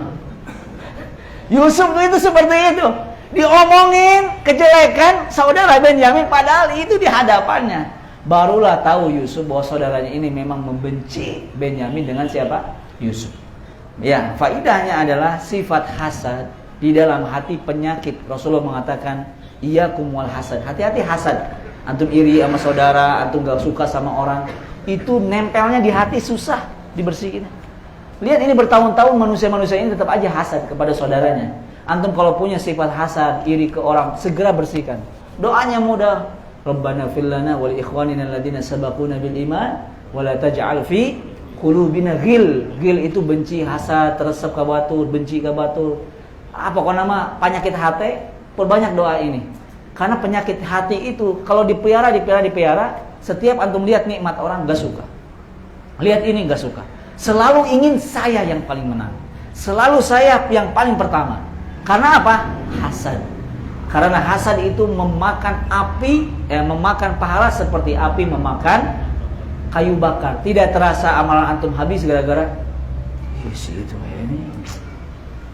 Yusuf itu seperti itu. Diomongin kejelekan saudara Benyamin, padahal itu di hadapannya. Barulah tahu Yusuf bahwa saudaranya ini memang membenci Benyamin dengan siapa? Yusuf. Ya, faidahnya adalah sifat hasad di dalam hati penyakit. Rasulullah mengatakan, iyyakum wal hasad. Hati-hati hasad. Antum iri sama saudara, antum gak suka sama orang, itu nempelnya di hati susah dibersihin. Lihat ini bertahun-tahun manusia-manusia ini tetap aja hasad kepada saudaranya. Antum kalau punya sifat hasad, iri ke orang, segera bersihkan. Doanya mudah. Rabbana fil lana wal ikhwanina alladziina sabaquna bil iman wa la taj'al fi qulubina ghil. Ghil itu benci, hasad, resep ka batur, benci ka batur. Apa kok nama penyakit hati? Perbanyak doa ini. Karena penyakit hati itu kalau dipelihara, setiap antum lihat nikmat orang gak suka. Lihat ini gak suka. Selalu ingin saya yang paling menang. Selalu saya yang paling pertama. Karena apa? Hasad. Karena hasad itu memakan api, memakan pahala seperti api memakan kayu bakar. Tidak terasa amalan antum habis gara-gara si itu ini.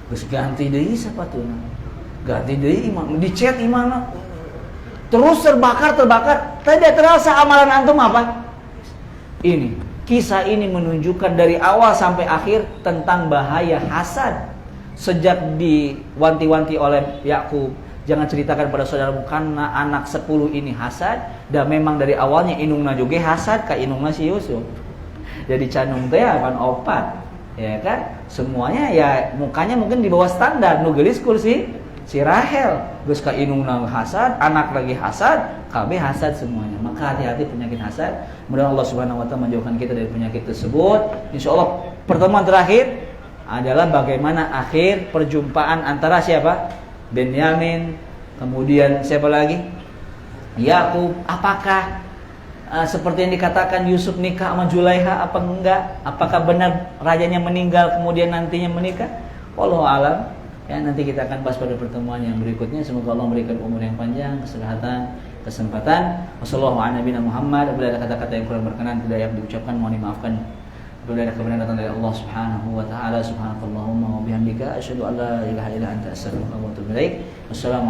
Terus ganti deui sapatuna. Ganti deui imam, dicet imana. Terus terbakar. Tidak terasa amalan antum apa? Ini. Kisah ini menunjukkan dari awal sampai akhir tentang bahaya hasad. Sejak diwanti-wanti oleh Yakub, jangan ceritakan pada saudaramu karena anak 10 ini hasad. Dan memang dari awalnya inungna juga hasad, ka inungna si Yusuf. Jadi canung teh akan opat, ya kan? Semuanya ya mukanya mungkin di bawah standar. Nu geulis kursi si Rahel, geus ka inungna hasad, anak lagi hasad, KB hasad semuanya. Maka hati-hati penyakit hasad. Mudah-mudahan Allah Subhanahu wa taala menjauhkan kita dari penyakit tersebut. Insyaallah pertemuan terakhir adalah bagaimana akhir perjumpaan antara siapa? Benyamin, kemudian siapa lagi? Yakub. Apakah seperti yang dikatakan Yusuf nikah sama Zulaiha apa enggak? Apakah benar rajanya meninggal kemudian nantinya menikah? Wallahu alam. Ya, nanti kita akan bahas pada pertemuan yang berikutnya. Semoga Allah memberikan umur yang panjang, kesehatan, kesempatan. Wassalamualaikum warahmatullahi wabarakatuh. Apabila ada kata-kata yang kurang berkenan tidak yang diucapkan mohon dimaafkan. Apabila ada kebenaran datang dari Allah Subhanahu wa taala. Subhanakallahumma wa bihamdika asyhadu an la ilaha illa anta astaghfiruka wa atubu ilaik. Wassalamualaikum